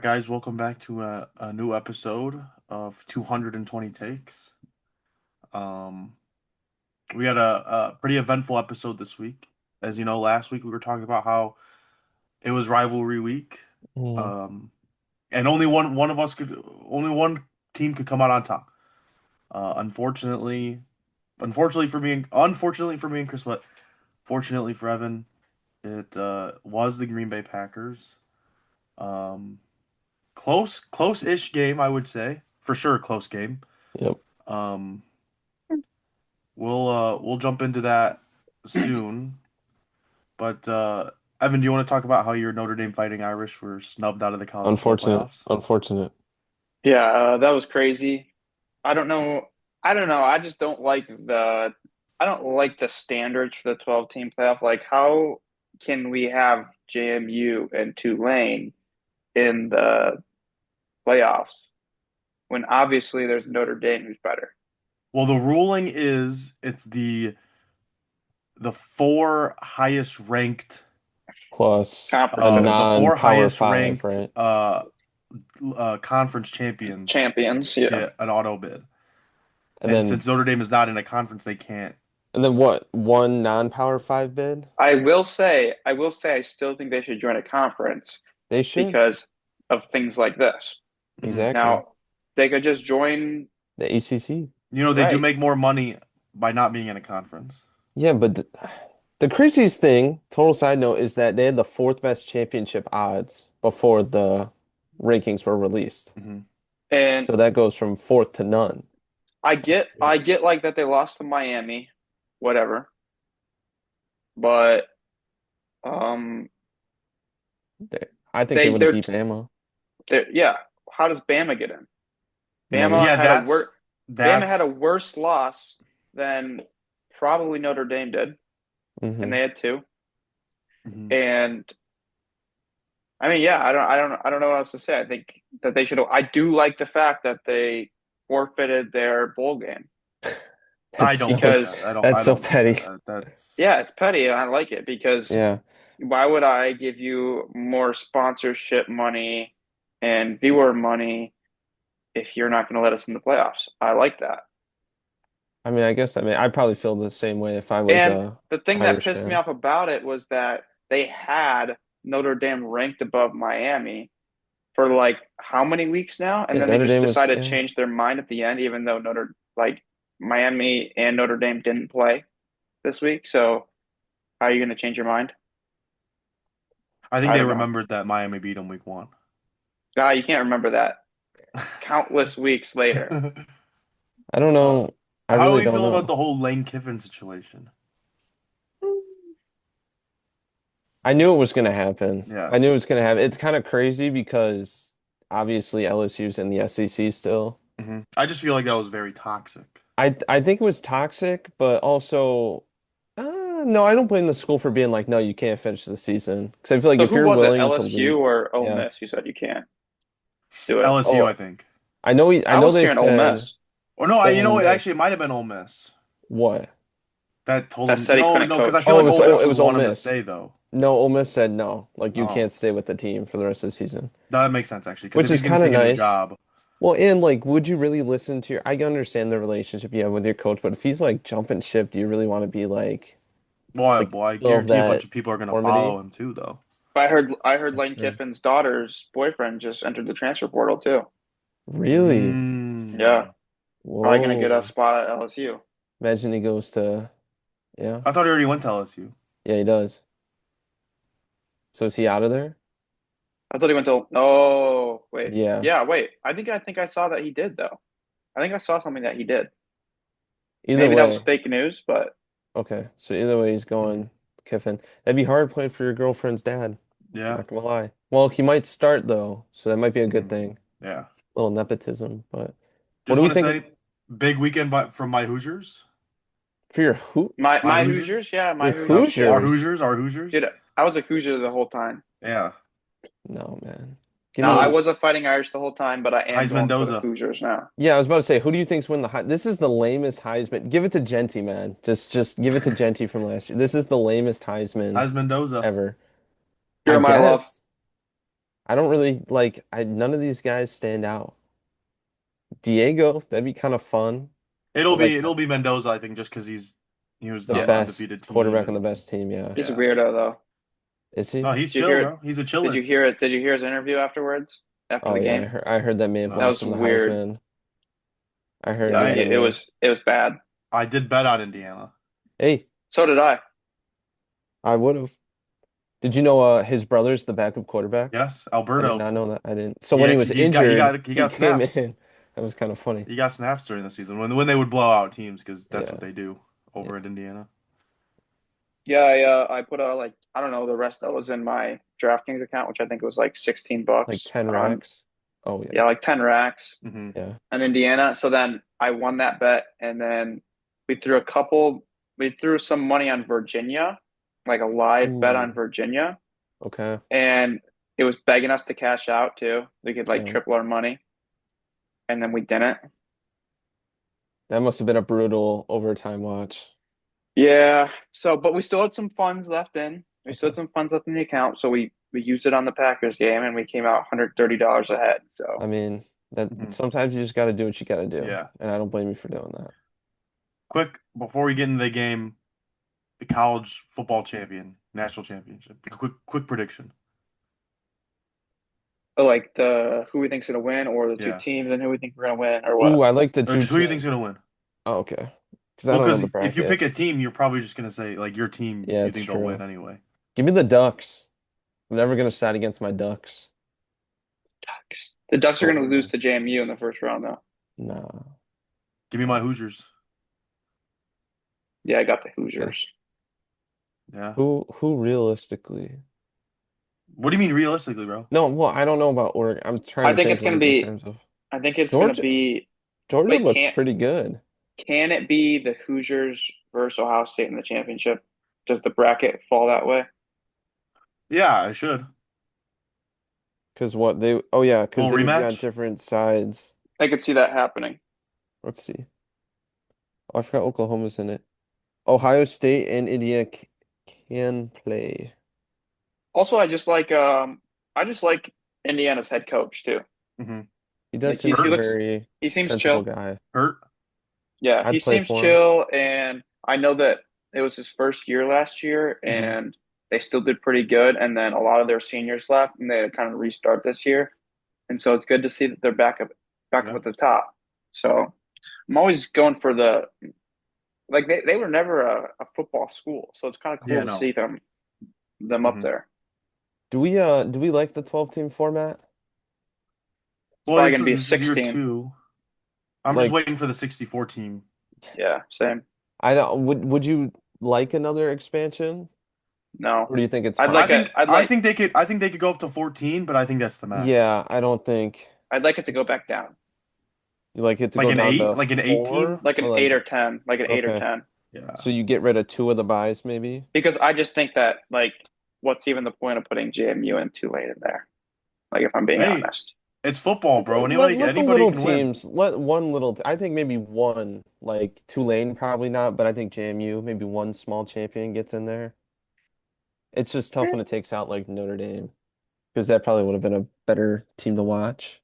guys, welcome back to a new episode of 220 Takes. Um, we had a pretty eventful episode this week. As you know, last week we were talking about how it was rivalry week, Mm. um, and only one team could come out on top. Unfortunately for me and Chris, but fortunately for Evan, it was the Green Bay Packers. Um, close-ish game, I would say. For sure, a close game. Yep. Um, we'll jump into that soon. But Evan, do you want to talk about how your Notre Dame Fighting Irish were snubbed out of the college football Unfortunate. playoffs? Unfortunate. Yeah, that was crazy. I don't know. I don't know. I don't like the standards for the 12 team playoff. Like, how can we have JMU and Tulane in the playoffs when obviously there's Notre Dame who's better? Well, the ruling is it's the four highest ranked Plus a Conferences, the four non-power highest five, ranked right? conference champions champions. Yeah. get an auto bid. And And then since Notre Dame is not in a conference, they can't. and then what? One non-power five bid? I still think they should join a conference They should. because of things like this. Mhm. Exactly. Now, they could just join, The ACC. You know, they do right? make more money by not being in a conference. Yeah, but the craziest thing, total side note, is that they had the fourth best championship odds before the rankings were released. Hmm. And So that goes from fourth to none. I get like that they lost to Miami, whatever. But um I think they they would have they're, beat Bama. they're yeah, how does Bama get in? Money. Yeah, Bama had a that's worse loss than probably Notre Dame did, and Hmm. they had two. mhm. And I mean, yeah, I don't know what else to say. I think that they should I do like the fact that they forfeited their bowl game I That's don't like so that. because I that's so don't like that. petty. That's yeah, it's petty and I like it because Yeah. why would I give you more sponsorship money and viewer money if you're not going to let us in the playoffs? I like that. I'd probably feel the same way if I was And a the thing that Irish pissed me fan. off about it was that they had Notre Dame ranked above Miami for like how many weeks now? And Yeah, then they Notre just Dame was, decided to yeah. change their mind at the end, even though Miami and Notre Dame didn't play this week. So how are you going to change your mind? I think I they don't know. remembered that Miami beat them week one. You can't remember that countless weeks later. I don't Uh, know. I how do really we don't feel about know. the whole Lane Kiffin situation? I knew it was going to happen. Yeah. I knew it was going to happen. It's kind of crazy because obviously LSU's in the SEC still. I just feel like that was very toxic. I think it was toxic, but also, no, I don't blame the school for being like, no, you can't finish the season. Because I feel like So if who you're was it? willing to LSU leave, or Ole yeah. Miss? You said you can't do it. LSU, I Oh, think. I I know was they hearing Ole said Miss Or no, you Ole know what? Actually, it Miss. might have been Ole Miss What? that told that him. said he No, couldn't no, because I coach. feel Oh, like Ole Miss It would was Ole want him to Miss. stay though. No, Ole Miss said no. Like you Oh, can't stay with the team for the rest of the season, that makes sense actually. Because which if is he's going to kind of take a new nice. job, Well, and like, would you really listen to your? I understand the relationship you have with your coach, but if he's like jumping ship, do you really want to be like I middle of guarantee a bunch that of people are going to follow conformity? him too, though. I heard Lane Yeah. Kiffin's daughter's boyfriend just entered the transfer portal too. Really? Yeah, Mm. probably gonna get a Whoa. spot at LSU. Imagine he goes to, yeah, I thought he already went to LSU. yeah, he does. So is he out of there? I thought he went to. Oh, wait. Yeah. Yeah, wait. I think I saw that he did though. I think I saw something that he did. Either Maybe that was way. fake news, but Okay. So either way, he's Mhm. going Kiffin. That'd be hard playing for your girlfriend's dad. Yeah. Not gonna lie. Well, he might start though, so that might be a good Mhm. thing. Yeah. Little nepotism, but what Just do we want to think say, big weekend from my Hoosiers. for your Ho My my Hoosiers, Hoosiers. yeah, my your Hoosiers, yeah. Our Hoosiers? Hoosiers. Our Hoosiers. Dude, I was a Hoosier the whole time. Yeah. No, man. Give Now I me was a Fighting Irish the whole time, but I am Heisman going for the Mendoza. Hoosiers now. Yeah, I was about to say, who do you think's win the Heis? This is the lamest Heisman. Give it to Genty, man. Just give it to Genty from last year. This is the lamest Heisman Heisman Mendoza. ever. I You're my love. guess. I don't really like none of these guys stand out. Diego, that'd be kind of fun. It'll But be like it'll be Mendoza, I think, just because he was the on the Yeah. best undefeated team, quarterback on the and best team, yeah. He's a yeah. weirdo though. Is he? No, he's Did you chill, hear it? bro. He's a Did you chiller. hear it? Did you hear his interview afterwards? After Oh the yeah, game? I heard that may have That No, lost was him the weird. Heisman. I heard he Yeah, had a may. it was bad. I did bet on Indiana. Hey, So did I. I would have. Did you know his brother's the backup quarterback? Yes, I did Alberto. not know that. I didn't. So when he was injured, He he got came snaps. in. That was kind of funny. He got snaps during the season when they would blow out teams because that's what Yeah. they do Yeah. over at Indiana. Yeah, I put like I don't know the rest that was in my DraftKings account, which I think was like 16 Like bucks 10 on racks. Oh yeah. yeah, like 10 racks Hmm. Yeah. on Indiana. So then I won that bet and then we threw a couple we threw some money on Virginia, like a live bet on Ooh. Virginia, Okay. and it was begging us to cash out too. We could like Damn. triple our money and then we didn't. That must have been a brutal overtime watch. Yeah. So, but we still had some funds left in. We still Okay. had some funds left in the account, so we used it on the Packers game, and we came out $130 ahead. I So, mean, that Hmm. sometimes you just got to do what you got to do, Yeah. and I don't blame you for doing that. Quick before we get into the game, the college football champion, national championship. Quick prediction. but like the who we think's gonna win, or the two Yeah. teams, and who we think we're gonna win, or Ooh, what? I like the Or two who do you think's team. gonna win? Oh, okay. Because I Well, don't know because the if you bracket. pick a team, you're probably just gonna say like your team Yeah, you it's think they'll win true. anyway. Give me the Ducks. I'm never gonna side against my Ducks. Ducks. The Ducks are Go gonna lose Oregon. to JMU in the first round, though. Nah. Give me my Hoosiers. Yeah, I got the Okay. Hoosiers. Yeah. Who realistically? What do you mean realistically, bro? No, well, I don't know about Oregon. I'm trying I to think think it's gonna like in be. terms of I think it's gonna Georgia. be. Georgia Wait, looks pretty good. can it be the Hoosiers versus Ohio State in the championship? Does the bracket fall that way? Yeah, I should. Because what they, oh yeah, because Little they would be on rematch. different sides. I could see that happening. Let's see. Oh, I forgot Oklahoma's in it. Ohio State and Indiana can play. Also, I just like Indiana's head coach too. Hmm. He does Like seem like he a Hurt. looks very he seems sensible chill. guy. Hurt. Yeah, he I'd play seems for him. chill, and I know that it was his first year last year, Hmm. and they still did pretty good. And then a lot of their seniors left, and they had to kind of restart this year. And so it's good to see that they're back up Yeah. at the top. So I'm always going for the like they were never a football school, so it's kind of Yeah. cool to No. see them up Hmm. there. Do we like the 12 team format? It's Well, probably going to be a this is year 16. two. I'm just Like waiting for the 64 team. Yeah, same. I don't would you like another expansion? No, Or do you think it's fine? I think they could go up to 14, but I think that's the max. Yeah, I don't think I'd like it to go back down, you like it to go down to Like an eight team. four or like an eight or okay. 10. Yeah. So you get rid of two of the buys maybe? Because I just think that like, what's even the point of putting JMU and Tulane in there? Like, if I'm being Hey, honest, it's football, bro. Let the Anybody little can win. teams let one little I think maybe one like Tulane probably not, but I think JMU maybe one small champion gets in there. It's just tough when it takes out like Notre Dame because that probably would have been a better team to watch.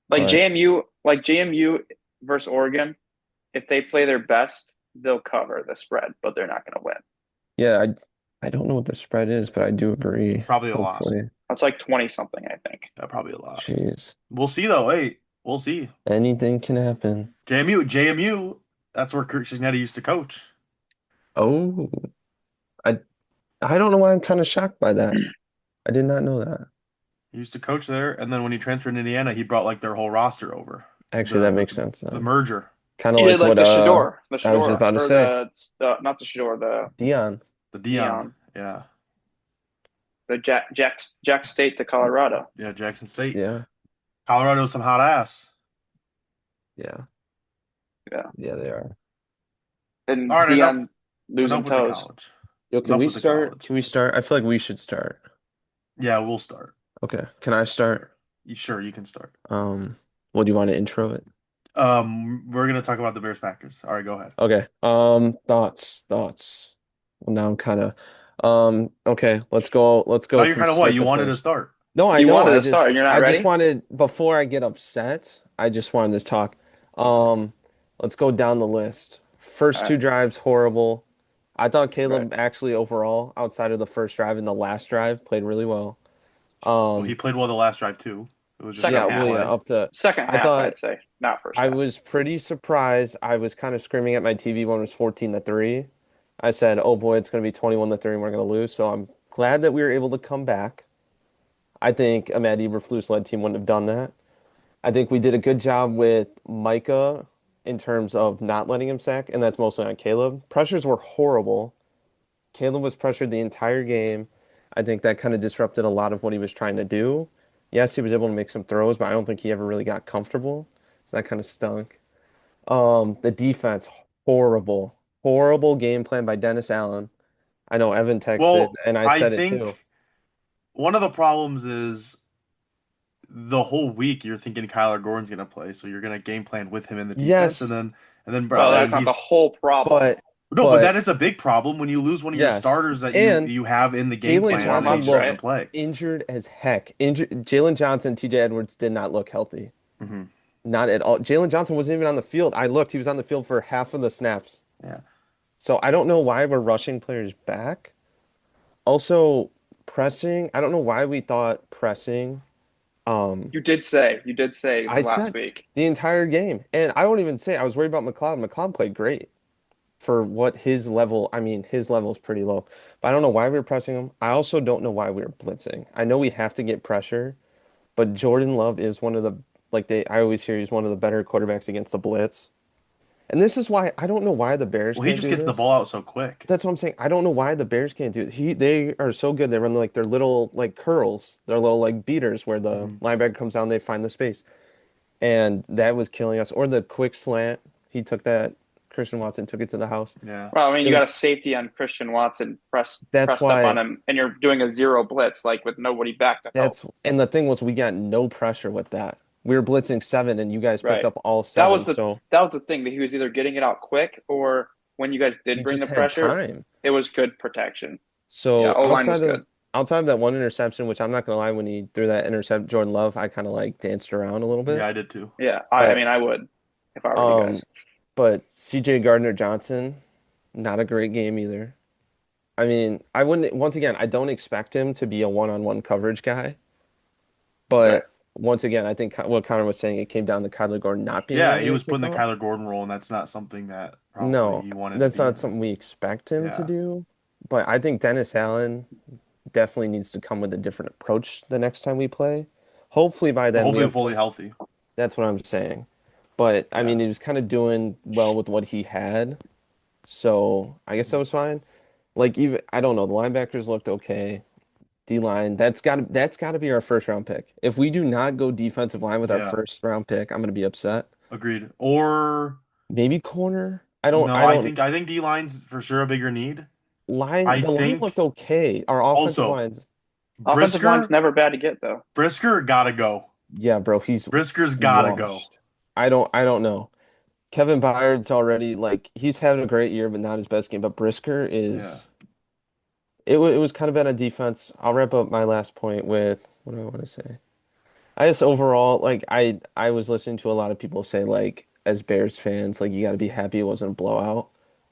But Like JMU versus Oregon, if they play their best, they'll cover the spread, but they're not going to win. yeah, I don't know what the spread is, but I do agree. Probably a lot. Hopefully. It's like 20 something, I think. Yeah, probably a lot. Jeez. We'll see though. Hey, we'll see. Anything can happen. JMU. That's where Kirk Cincinnati used to coach. Oh, I I don't know why I'm kind of shocked by that. I did not know that. He used to coach there, and then when he transferred to Indiana, he brought like their whole roster over. Actually, that The makes sense the then. merger. Kind of He did like like what The I was just Shador, about to or say. the not the Shador, the Dion. The Dion. Dion, Yeah. the Jack State to Colorado. Yeah, Jackson State. Yeah. Colorado's some hot ass. Yeah. Yeah, Yeah, they are. and All right, Dion losing enough with the toes. college. Yo, Enough with the college. Can we start? I feel like we should start. Yeah, we'll start. Okay. Can I start? Sure, you can start. What do you want to intro it? We're gonna talk about the Bears Packers. All right, go ahead. Okay. Thoughts. Well, now I'm kind of okay, let's go Now you're from kind of what start you to wanted to finish. start. No, I You know. wanted to start and you're not I just ready? wanted before I get upset, I just wanted to talk. Um, let's go down the list. All First right. two drives, horrible. I thought Right. Caleb actually overall, outside of the first drive and the last drive, played really well. Well, he Um, played well the last drive too. It was just Second yeah, every well, half. yeah, play. up to Second I half, thought I'd say, not first I half. was pretty surprised. I was kind of screaming at my TV when it was 14-3. I said, "Oh boy, it's going to be 21-3 and we're going to lose." So I'm glad that we were able to come back. I think a Matt Eberflus led team wouldn't have done that. I think we did a good job with Micah in terms of not letting him sack, and that's mostly on Caleb. Pressures were horrible. Caleb was pressured the entire game. I think that kind of disrupted a lot of what he was trying to do. Yes, he was able to make some throws, but I don't think he ever really got comfortable. So that kind of stunk. The defense, horrible. Horrible game plan by Dennis Allen. I know Evan texted, Well, and I I said it too. think one of the problems is the whole week you're thinking Kyler Gordon's gonna play, so you're gonna game plan with him in the defense, Yes, and then Well, bro, that's not the he's whole problem. but no, but but that is a big problem when you lose one of your yes. starters that And you have in the game Jalen In plan and then he Johnson warm-ups, just looked doesn't right? play. injured as heck. Jalen Johnson, TJ Edwards did not look healthy. Hmm. Not at all. Jalen Johnson wasn't even on the field. I looked, he was on the field for half of the snaps. Yeah. So I don't know why we're rushing players back. Also, pressing, I don't know why we thought pressing. Um, You did say I last said week. the entire game. And I won't even say I was worried about McLeod. McLeod played great for what his level, I mean, his level is pretty low. But I don't know why we were pressing him. I also don't know why we were blitzing. I know we have to get pressure, but Jordan Love is one of the I always hear he's one of the better quarterbacks against the blitz. And this is why I don't know why the Bears Well, he can't just do gets the this. ball out so quick. That's what I'm saying. I don't know why the Bears can't do it. They are so good. They run like their little like curls, their little like beaters where the Hmm. linebacker comes down, they find the space. And that was killing us. Or the quick slant. He took that. Christian Watson took it to the house. Yeah. Well, I mean, It you got a was safety on Christian Watson that's pressed up on why him, and you're doing a zero blitz, like with nobody back to help. that's and the thing was we got no pressure with that. We were blitzing seven and you guys picked Right. up all That was seven. the So that was the thing that he was either getting it out quick or when you guys did we bring just the had pressure, time. it was good protection. Yeah, So O-line was good. outside of that one interception, which I'm not gonna lie, when he threw that intercept Jordan Love, I kind of like danced around a little Yeah, bit. I did too. Yeah, I But mean, I would if I were you um guys. but CJ Gardner Johnson, not a great game either. I mean, I wouldn't once again, I don't expect him to be a one-on-one coverage guy, Right. but once again, I think what Connor was saying, it came down to Kyler Gordon not being Yeah, ready he to was kick putting the off. Kyler Gordon role, and that's not something that probably No, he wanted to that's be not in. something we expect him to Yeah. do. But I think Dennis Allen definitely needs to come with a different approach the next time we play. Hopefully by Well, then we hopefully have fully healthy. that's what I'm saying. But I Yeah. mean, he was kind of doing well with what he had, so I guess that was fine. Like even I don't know, the linebackers looked okay. D line, that's got to be our first round pick. If we do not go defensive line with our Yeah. first round pick, I'm gonna be upset. Agreed. Or Maybe corner. no, I I don't think D line's for sure a bigger need. line. I The line think looked okay. Our offensive also lines. Offensive line's Brisker never bad to get though. Brisker gotta go. Yeah, bro, he's Brisker's gotta go. washed. I don't know. Kevin Byard's already like he's having a great year, but not his best game. But Brisker Yeah. is it was kind of been a defense. I'll wrap up my last point with what do I want to say? I guess overall, like I was listening to a lot of people say like as Bears fans, like you got to be happy it wasn't a blowout,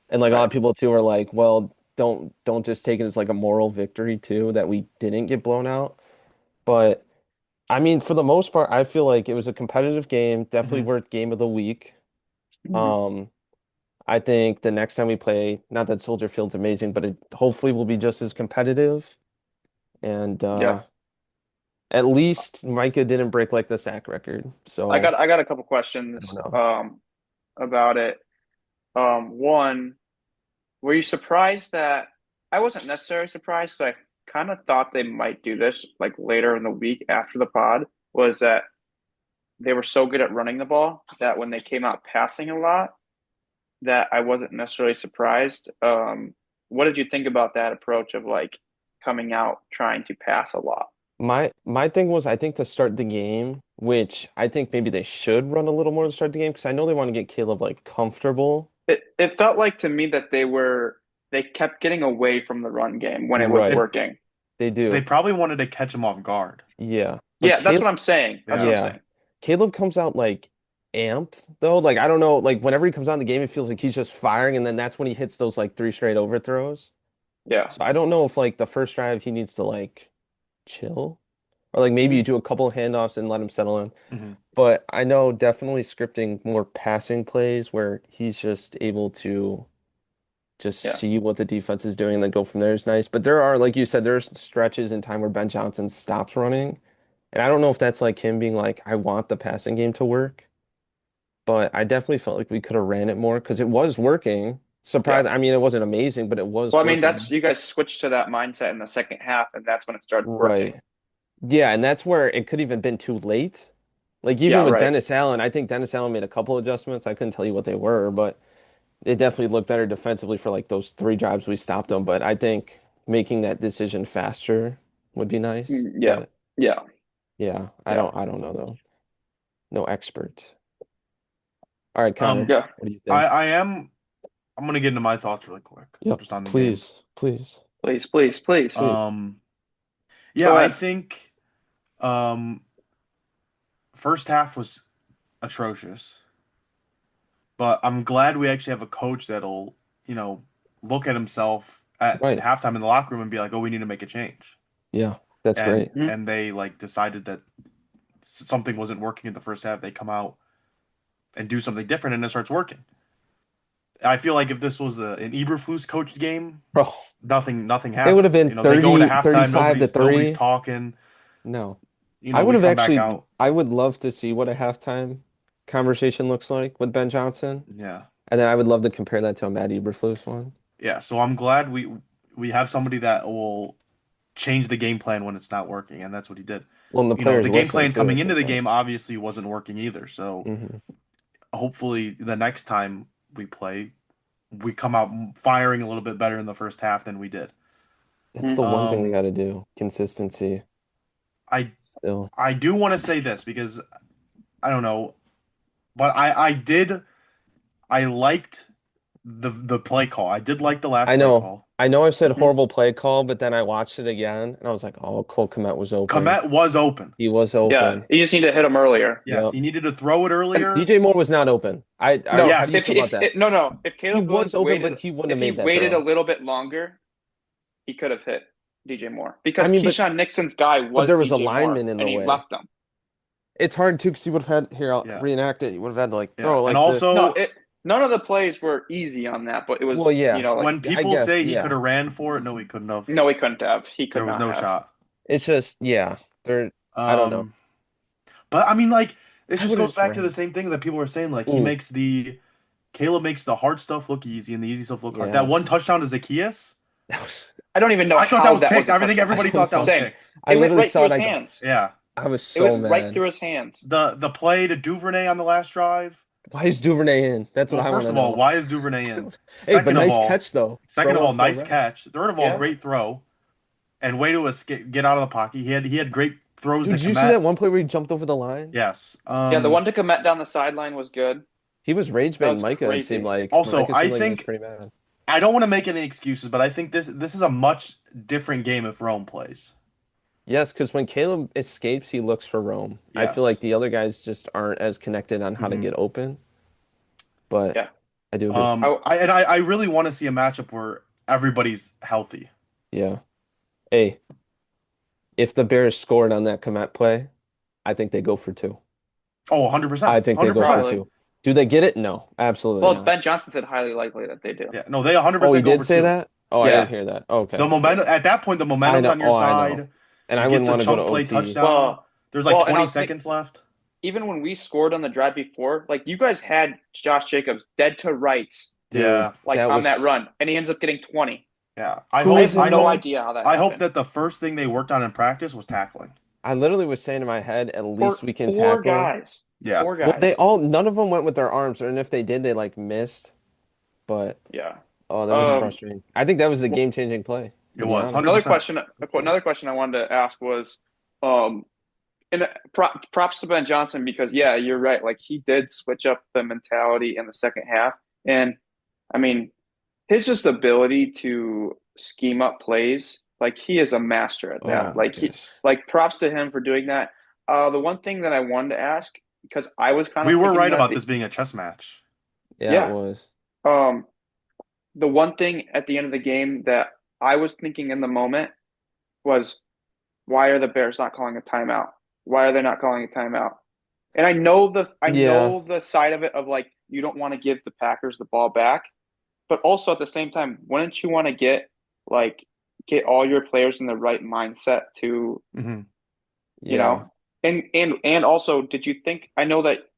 and like a lot Right. of people too are like, well, don't just take it as like a moral victory too that we didn't get blown out. But I mean, for the most part, I feel like it was a competitive game, definitely Hmm. worth game of the week. Mhm. Um, I think the next time we play, not that Soldier Field's amazing, but it hopefully will be just as competitive. And Yeah. at least Micah didn't break like the sack record. So I got a couple I don't questions know. about it. One, were you surprised that I wasn't necessarily surprised because I kind of thought they might do this like later in the week after the pod, was that they were so good at running the ball that when they came out passing a lot, that I wasn't necessarily surprised. What did you think about that approach of like coming out trying to pass a lot? My thing was I think to start the game, which I think maybe they should run a little more to start the game because I know they want to get Caleb like comfortable. It felt like to me that they kept getting away from the run game when it was Right. They working. They they do. probably wanted to catch him off guard. Yeah. But Yeah, that's Caleb, what I'm saying. That's what Yeah. I'm yeah. saying. Caleb comes out like amped though. Like I don't know, like whenever he comes out in the game, it feels like he's just firing, and then that's when he hits those like three straight overthrows. Yeah. So I don't know if like the first drive he needs to like chill. Or like maybe you do a couple of handoffs and let him settle in. Mhm. But I know definitely scripting more passing plays where he's just able to just Yeah. see what the defense is doing and then go from there is nice. But there are, like you said, there's stretches in time where Ben Johnson stops running. And I don't know if that's like him being like, I want the passing game to work. But I definitely felt like we could have ran it more because it was working. Yeah. Surprised. I mean, it wasn't amazing, but it was Well, I mean, that's working. you guys switched to that mindset in the second half, and that's when it started working. Right. Yeah, and that's where it could even been too late. Like even Yeah, with right. Dennis Allen, I think Dennis Allen made a couple adjustments. I couldn't tell you what they were, but it definitely looked better defensively for like those three drives we stopped them. But I think making that decision faster would be nice. Yeah. But Yeah. yeah, Yeah. I don't know though. No expert. All right, Connor, Um, Yeah. what do you I think? I am. I'm gonna get into my thoughts really quick, Yep, just on the game. please, please. Please, please, please. Sweet. Um, yeah, Go I ahead. think um first half was atrocious, but I'm glad we actually have a coach that'll, look at himself at Right. halftime in the locker room and be like, "Oh, we need to make a change." Yeah, that's And great. Mhm. and they like decided that something wasn't working in the first half. They come out and do something different, and it starts working. I feel like if this was an Eberflus coached game, Bro, nothing it would have happens. been They go into 30, halftime, 35 to nobody's 3. talking. No. I would We have come back actually, out. I would love to see what a halftime conversation looks like with Ben Johnson. Yeah. And then I would love to compare that to a Matt Eberflus one. Yeah, so I'm glad we have somebody that will change the game plan when it's not working, and that's what he did. Well, and the The players game listen plan too, coming it into seems the like. game obviously wasn't working either. So Hmm. hopefully the next time we play, we come out firing a little bit better in the first half than we did. That's Mhm. the one thing they got Um, to do. Consistency I still. I do want to say this because I don't know, but I liked the play call. I did like the last I play know. call. I know I said Mhm. horrible play call, but then I watched it again and I was like, oh, Cole Kmet was open. Komet was open. He was Yeah. open. You just need to hit him earlier. Yes, Yep. he needed to throw it And earlier. DJ Moore was not open. no, How do you if Yes, feel about that? no, no, if He Caleb was Williams open, waited, but he wouldn't if have he made that waited a throw. little bit longer, he could have hit DJ Moore I because mean, Keyshawn Nixon's guy but was there was a DJ Moore, lineman in and the he way. left him. It's hard too because he would have had here. I'll yeah, reenact it. He would have had to like yeah, throw it and like this. No, also none of the plays were easy on that, but it was, Well, yeah, like when I people guess, say he could yeah. have ran for it, no, he couldn't have. no, he couldn't have. He There could was not no have. shot. It's just, yeah. They're, I don't know. Um, but I mean, like, it I just would have goes just back to the ran. same thing that people were saying. Like, Ooh, Caleb makes the hard stuff look easy and the easy stuff look hard. That one yes. touchdown to Zacchaeus, That was. I don't even know I thought that how was that was picked. a I think touchdown. I everybody don't thought that was know. Same. picked. I It went literally right saw through it. his I go. hands. Yeah, I was It so went right mad. through his hands. the play to Duvernay on the last drive. Why is Duvernay in? That's what Well, I want first to of all, know. why is Duvernay in? Hey, but Second of nice all, catch though. Bro wants more nice reps. catch. Third of all, Yeah. great throw and way to escape, get out of the pocket. He had great throws Dude, to did you see that Komet. one play where he jumped over the line? Yes. Yeah, the one to Komet down the sideline was good. He was rage That baiting was Micah. It seemed crazy. like Also, Micah I seemed like he was think pretty mad. I don't want to make any excuses, but I think this is a much different game if Rome plays. Yes, because when Caleb escapes, he looks for Rome. I feel like Yes. the other guys just aren't as connected on how to Hmm. get open, but Yeah. I do agree. I, I really want to see a matchup where everybody's healthy. Yeah. Hey, if the Bears scored on that Komet play, I think they go for two. Oh, I 100%. think they go for 100%. probably. two. Do they get it? No, absolutely Well, not. Ben Johnson said highly likely that they do. Yeah. No, they Oh, he 100% go did for say two. that? Oh, I didn't Yeah. hear that. The Okay. Yeah. momentum at that point, the I momentum's know. on your Oh, I know. side. And You I get wouldn't the want to go to chunk play OT. touchdown. Well, There's like and I 20 was thinking, seconds left. even when we scored on the drive before, like you guys had Josh Jacobs dead to rights, Dude, Yeah. like that on that was run, and he ends up getting 20. Yeah. who I was have in no there? idea how that I hope happened. that the first thing they worked on in practice was tackling. I literally was saying in my head, at least we can Poor tackle. guys. Yeah. Poor Well, guys. none of them went with their arms, and if they did, they like missed. But Yeah. oh, that was Um. frustrating. I think that was a Well, game-changing play, It to be was honest. 100%. another question I wanted to ask was, um, and props to Ben Johnson because yeah, you're right. Like he did switch up the mentality in the second half, and I mean his just ability to scheme up plays Like he is a master at Oh that. my Like he gosh. like props to him for doing that. The one thing that I wanted to ask, because I was kind We of were thinking right that about the this being a chess match. Yeah, it yeah. was. Um, the one thing at the end of the game that I was thinking in the moment was, why are the Bears not calling a timeout? Why are they not calling a timeout? And I Yeah. know the side of it of like you don't want to give the Packers the ball back, but also at the same time, wouldn't you want to like get all your players in the right mindset to, Hmm. you Yeah. know, and also, did you think I know that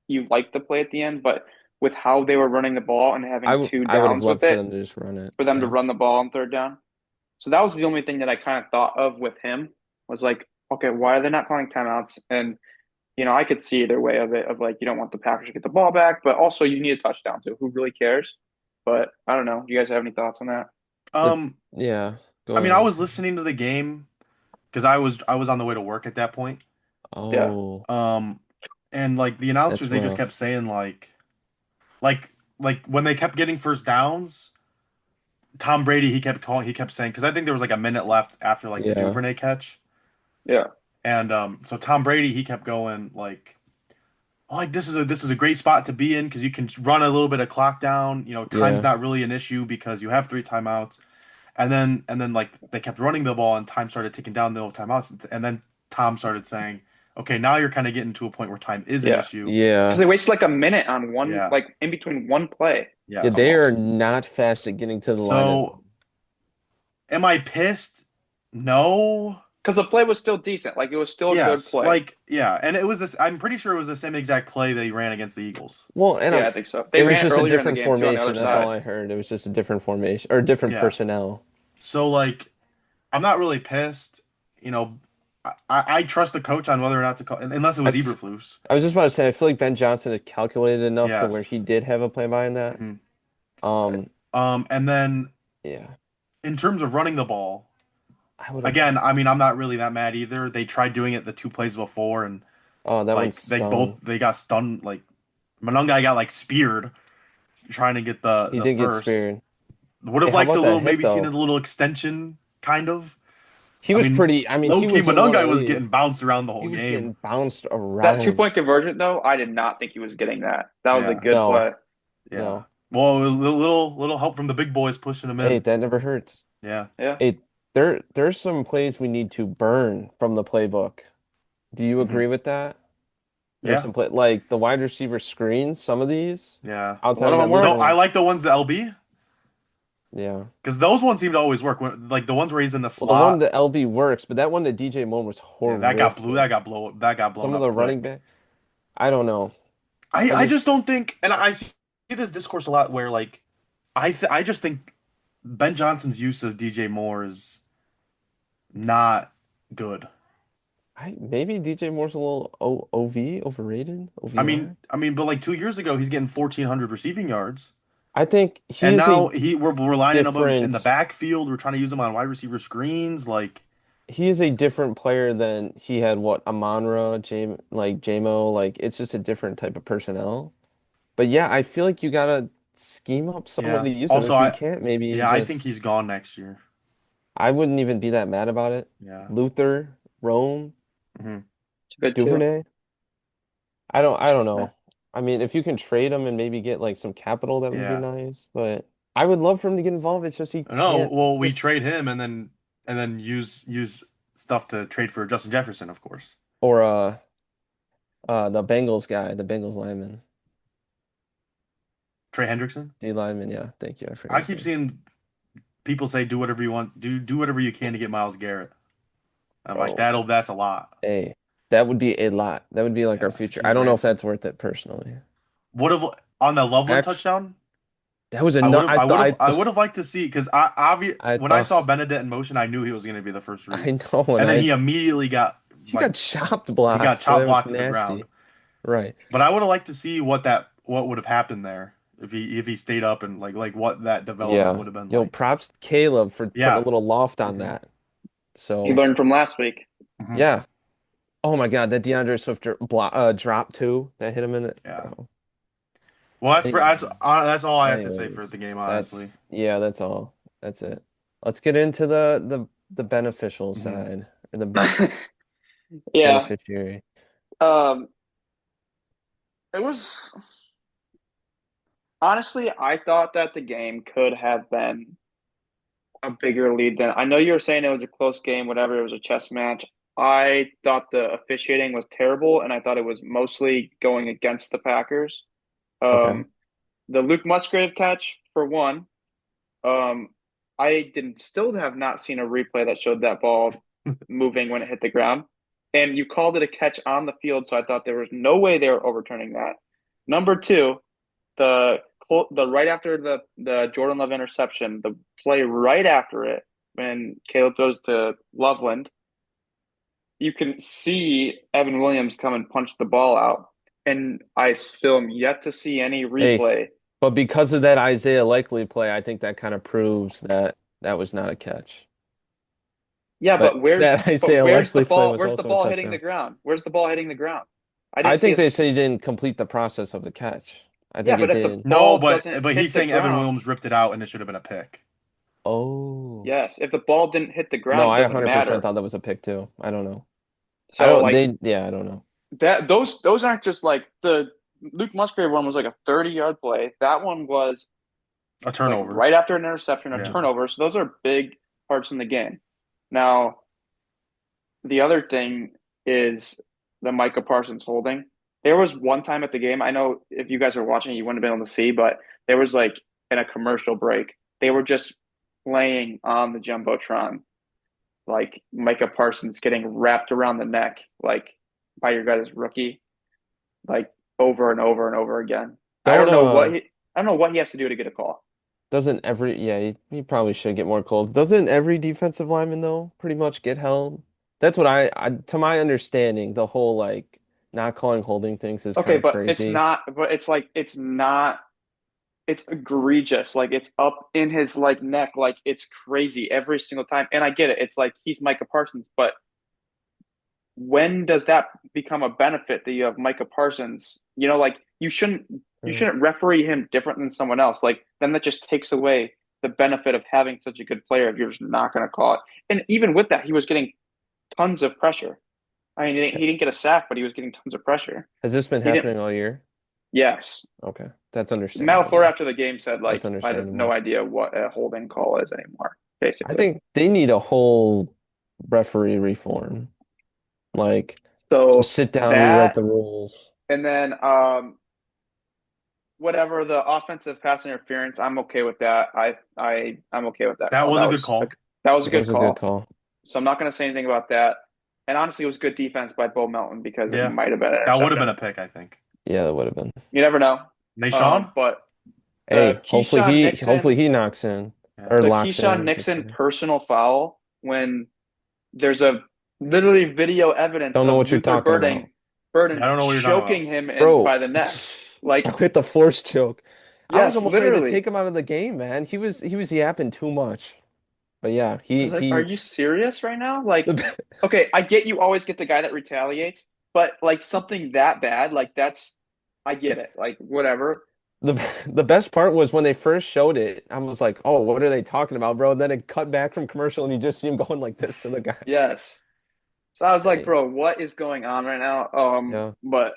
you liked the play at the end, but with how they were running the ball and having two I would have downs with loved for it, them to just run it. for them to Yeah. run the ball on third down. So that was the only thing that I kind of thought of with him was like, okay, why are they not calling timeouts? And I could see either way of it of like you don't want the Packers to get the ball back, but also you need a touchdown too. Who really cares? But I don't know. Do you guys have any thoughts on that? The Um, yeah. I Go mean, I ahead. was listening to the game because I was on the way to work at that point. Yeah. Oh, Um, and like the announcers, that's they just kept rough. saying like when they kept getting first downs, Tom Brady he kept saying because I think there was like a minute left after like the Yeah. Duvernay catch, Yeah. and so Tom Brady he kept going like. "Oh, like this is a great spot to be in because you can run a little bit of clock down. Time's Yeah. not really an issue because you have three timeouts. And then like they kept running the ball and time started ticking down the timeouts. And then Tom started saying, "Okay, now you're kind of getting to a point where time is an Yeah. issue." Because Yeah. they wasted like a minute on one, Yeah. like in between one play Yeah, they Yes. are almost. not fast at getting to the line of So am I pissed? No. Because the play was still decent. Like it was still a good Yes. play. Like yeah, and it was this. I'm pretty sure it was the same exact play they ran against the Eagles. well, and Yeah, I think so. it They was ran it just a earlier in the different game too on the other formation. That's all Yeah. side. I heard. It was just a different formation or different Yeah. personnel. So like I'm not really pissed. You know, I trust the coach on whether or not to call, unless it I was f Eberflus. I was just about to say, I feel like Ben Johnson is calculated enough to where Yes. he did have a play behind that. Hmm. Um, And then yeah, in terms of running the ball, I would have. again, I mean, I'm not really that mad either. They tried doing it the two plays before, and Oh, that one's like stung. they got stunned. Like Monungai got like speared trying to get the He the did get first. speared. Would Hey, have how liked a about that little, hit maybe seen a though? little extension, kind of. He I was mean, pretty. I mean, low he key, was the one to Monungai was leave. getting bounced around the He whole was game. getting bounced That two around. point conversion though, I did not think he was getting that. That was a Yeah, good No, play. yeah. no. Well, it was a little help from the big boys pushing him Hey, in. that never hurts. Yeah. Hey, there's some plays we need to burn from the playbook. Do you Hmm. agree with that? There's Yeah, some play like the wide receiver screens, some of these yeah. outside One of of that them loop Though worked. I route. like the ones the LB. Yeah. Because those ones seem to always work. Like the ones where he's in the Well, the one slot. that LB works, but that one that DJ Moore was Yeah, that got blew. horrific. That got blown Some of up the running quick. back, I don't know. I I I just just don't think, and I see this discourse a lot where like I just think Ben Johnson's use of DJ Moore is not good. I maybe DJ Moore's a little OV overrated, I mean, OVR. but like 2 years ago he's getting 1,400 receiving yards, I think he and is now a we're relying on him in the different backfield. We're trying to use him on wide receiver screens. Like, he is a different player than he had what Amonra, JMO, like it's just a different type of personnel. But yeah, I feel like you gotta scheme up some way yeah. to use him. Also, If you can't, maybe I think just he's gone next year. I wouldn't even be that mad about it. Yeah. Luther, Rome, It's good too. Duvernay. I don't know. I mean, if you can trade him and maybe get like some capital, that would be Yeah. nice. But I would love for him to get involved. It's just he No, can't. well, we Just trade him and then use stuff to trade for Justin Jefferson, of course. or the Bengals guy, the Bengals lineman, Trey Hendrickson. D lineman. Yeah, thank you. I forgot I his keep name. seeing people say do whatever you want, do whatever you can to get Miles Garrett. I'm like Bro, that's a lot. hey, that would be a lot. That would be like Yeah, our it's a future. I huge don't know if ransom. that's worth it personally. Would have on the Loveland Actually, touchdown. that was a I would no. have I would have liked to see because I when I thought saw Benedict in motion, I knew he was going to be the first read, I know, and and then he immediately got he like got chopped he got blocked. So chop that was blocked to the ground. nasty. Right. But I would have liked to see what would have happened there if he stayed up and like what that development Yeah. would have been Yo, like. props to Caleb for putting a Yeah. little loft on Hmm. that. He So, learned from last week. Hmm. yeah. Oh my God, that DeAndre Swift drop too that hit him in it, Yeah. bro. Well, Anyway, that's all I have to say for the anyways, game, honestly. that's all. That's it. Let's get into the beneficial Hmm. side or the Yeah. beneficiary. Um, it was honestly, I thought that the game could have been a bigger lead than I know you were saying it was a close game, whatever, it was a chess match. I thought the officiating was terrible, and I thought it was mostly going against the Packers. Okay. Um, the Luke Musgrave catch, for one, um, I didn't still have not seen a replay that showed that ball moving when it hit the ground. And you called it a catch on the field, so I thought there was no way they were overturning that. Number two, the the right after the Jordan Love interception, the play right after it when Caleb throws to Loveland, you can see Evan Williams come and punch the ball out, and I still am yet to see any Hey, replay. but because of that Isaiah Likely play, I think that kind of proves that that was not a catch. Yeah, But that but Isaiah where's the Likely play ball? was Where's the also a ball hitting the touchdown. ground? Where's the ball hitting the ground? I I didn't see think a they said he didn't complete the process of the catch. I yeah, think it but if the did. No, ball but doesn't he's hit the saying Evan ground, Williams ripped it out and it should have been a pick. Oh. yes, if the ball didn't hit the No, ground, it I doesn't 100% matter. thought that was a pick too. I don't know. I So don't like yeah, I don't know. that those aren't just like the Luke Musgrave one was like a 30-yard play. That one was A like turnover. right after an interception, a Yeah. turnover. So those are big parts in the game. Now, the other thing is the Micah Parsons holding. There was one time at the game, I know if you guys are watching, you wouldn't have been able to see, but there was like in a commercial break, they were just playing on the Jumbotron, like Micah Parsons getting wrapped around the neck, like by your guys' rookie, like over and over and over again. Don't I don't know what he has to do to get a call. doesn't every yeah, he probably should get more cold. Doesn't every defensive lineman though pretty much get held? That's what I to my understanding, the whole like not calling holding things is kind Okay, of crazy. but it's not it's egregious. Like it's up in his like neck, like it's crazy every single time. And I get it. It's like he's Micah Parsons, but when does that become a benefit that you have Micah Parsons? You know, like you Mm. shouldn't referee him different than someone else. Like then that just takes away the benefit of having such a good player if you're just not going to call it. And even with that, he was getting tons of pressure. I mean, he didn't get a sack, but he was getting tons of pressure. Has this been He didn't. happening all year? Yes, Okay, that's understandable Malfour then. after the game said That's like I have no understandable. idea what a holding call is anymore. I Basically, think they need a whole referee reform. Like, just so sit down, rewrite that the rules. and then whatever the offensive pass interference, I'm okay with that. I'm okay with that That call. was a good call. That was a That good was a good call. call. So I'm not going to say anything about that. And honestly, it was good defense by Bo Melton because it Yeah. might have been an That would have been interception. a pick, I think. Yeah, that would have been. You never know. Nashawn? But the Hey, hopefully he knocks in or Yeah. locks Keyshawn in. Nixon personal foul when there's a literally video evidence Don't know of what you're Luther talking about. Yeah, I Burden don't know what you're talking choking about. him in Bro, by the neck. Like, with the force choke. I was yes, almost ready to literally. take him out of the game, man. He was yapping too much. But yeah, I was like, are you serious right now? Like, the okay, I get you always get the guy that retaliates, but like something that bad, like that's I get it. Like, whatever. the the best part was when they first showed it, I was like, "Oh, what are they talking about, bro?" And then it cut back from commercial and you just see him going like this to the guy. Yes. So I was like, Hey, bro, what is going on right now? yeah. But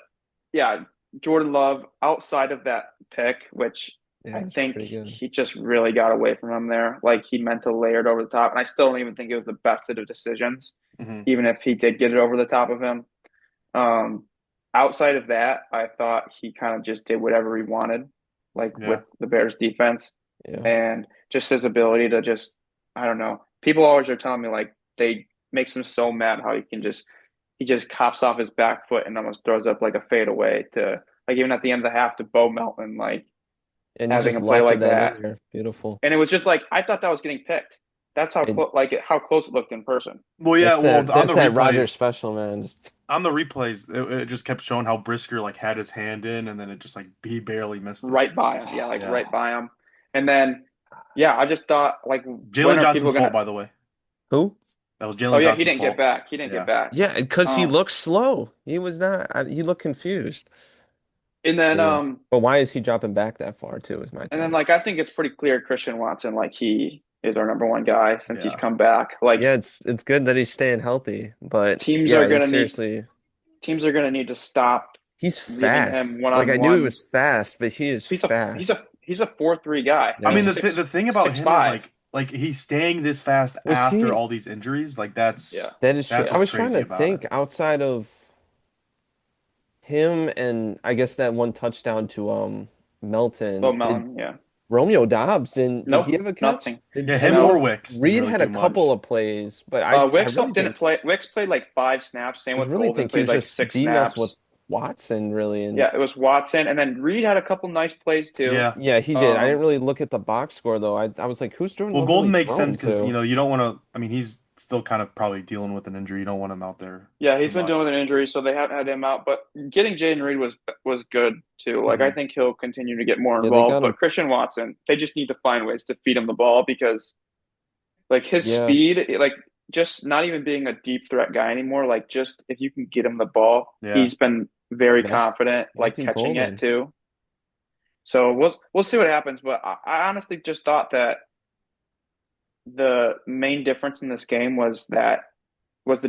yeah, Jordan Love outside of that pick, which Yeah, I it's think pretty good. he just really got away from him there. Like he meant to layer it over the top. And I still don't even think it was the best of the decisions, Hmm. even if he did get it over the top of him. Um, outside of that, I thought he kind of just did whatever he wanted, like Yeah. with the Bears defense Yeah. and just his ability to just, I don't know. People always are telling me like they makes him so mad how he just cops off his back foot and almost throws up like a fadeaway to like even at the end of the half to Bo Melton, like And he having just a play lofted like that in that. there. Beautiful. And it was just like I thought that was getting picked. That's how It, how close it looked in person. Well, yeah, well, that's that Roger special, man. Just it just kept showing how Brisker like had his hand in, and then it just like he barely missed it. Right by him. Yeah, like Yeah. right by him. And then yeah, I just thought like when Jalen are people Johnson's fault, gonna by the way. who? That was oh Jalen yeah, he Johnson's didn't get fault. back. He didn't get Yeah. back. Yeah, because he Um looked slow. He was not. He looked confused. and then But yeah. But why is he dropping back that far too? Is my and then thing. like I think it's pretty clear Christian Watson like he is our number one guy since he's Yeah. come back. Like Yeah, it's good that he's staying healthy, but teams are yeah, he's gonna need seriously teams are gonna need to stop he's leaving him fast. one Like on I knew he one. was fast, but he is fast. He's a 4-3 guy. I He's mean, Yeah. the thing about six him is five. like he's staying this fast Was after he all these injuries. Like Yeah, that is true. that's yeah. I what's was trying crazy to about it. think outside of him and I guess that one touchdown to Low Melton. Did Melon, yeah. Romeo Dobbs did he Nope, have a catch? nothing. Yeah, I him mean or No. Wicks didn't Reed really had a do couple much. of plays, but I Wicks really didn't think play. Wicks played like 5 snaps. Same I with really Golden think he played was like just six beating us with snaps. Watson really and Yeah, it was Watson, and then Reed had a couple nice plays too. Yeah. yeah, he did. I didn't Um, really look at the box score though. I was like, who's Jordan Well, Love Golden really makes sense throwing because to? you don't want to. I mean, he's still kind of probably dealing with an injury. You don't want him out there yeah, too he's been dealing with much. an injury, so they haven't had him out. But getting Jaden Reed was good too. Like I Hmm. think he'll continue to get more Yeah, they involved. got But him. Christian Watson, they just need to find ways to feed him the ball because like his Yeah, speed, like just not even being a deep threat guy anymore. Like just if you can get him the ball, Yeah. he's been very Matt, confident, like Matthew catching it Golden. too. So we'll see what happens. But I honestly just thought that the main difference in this game was the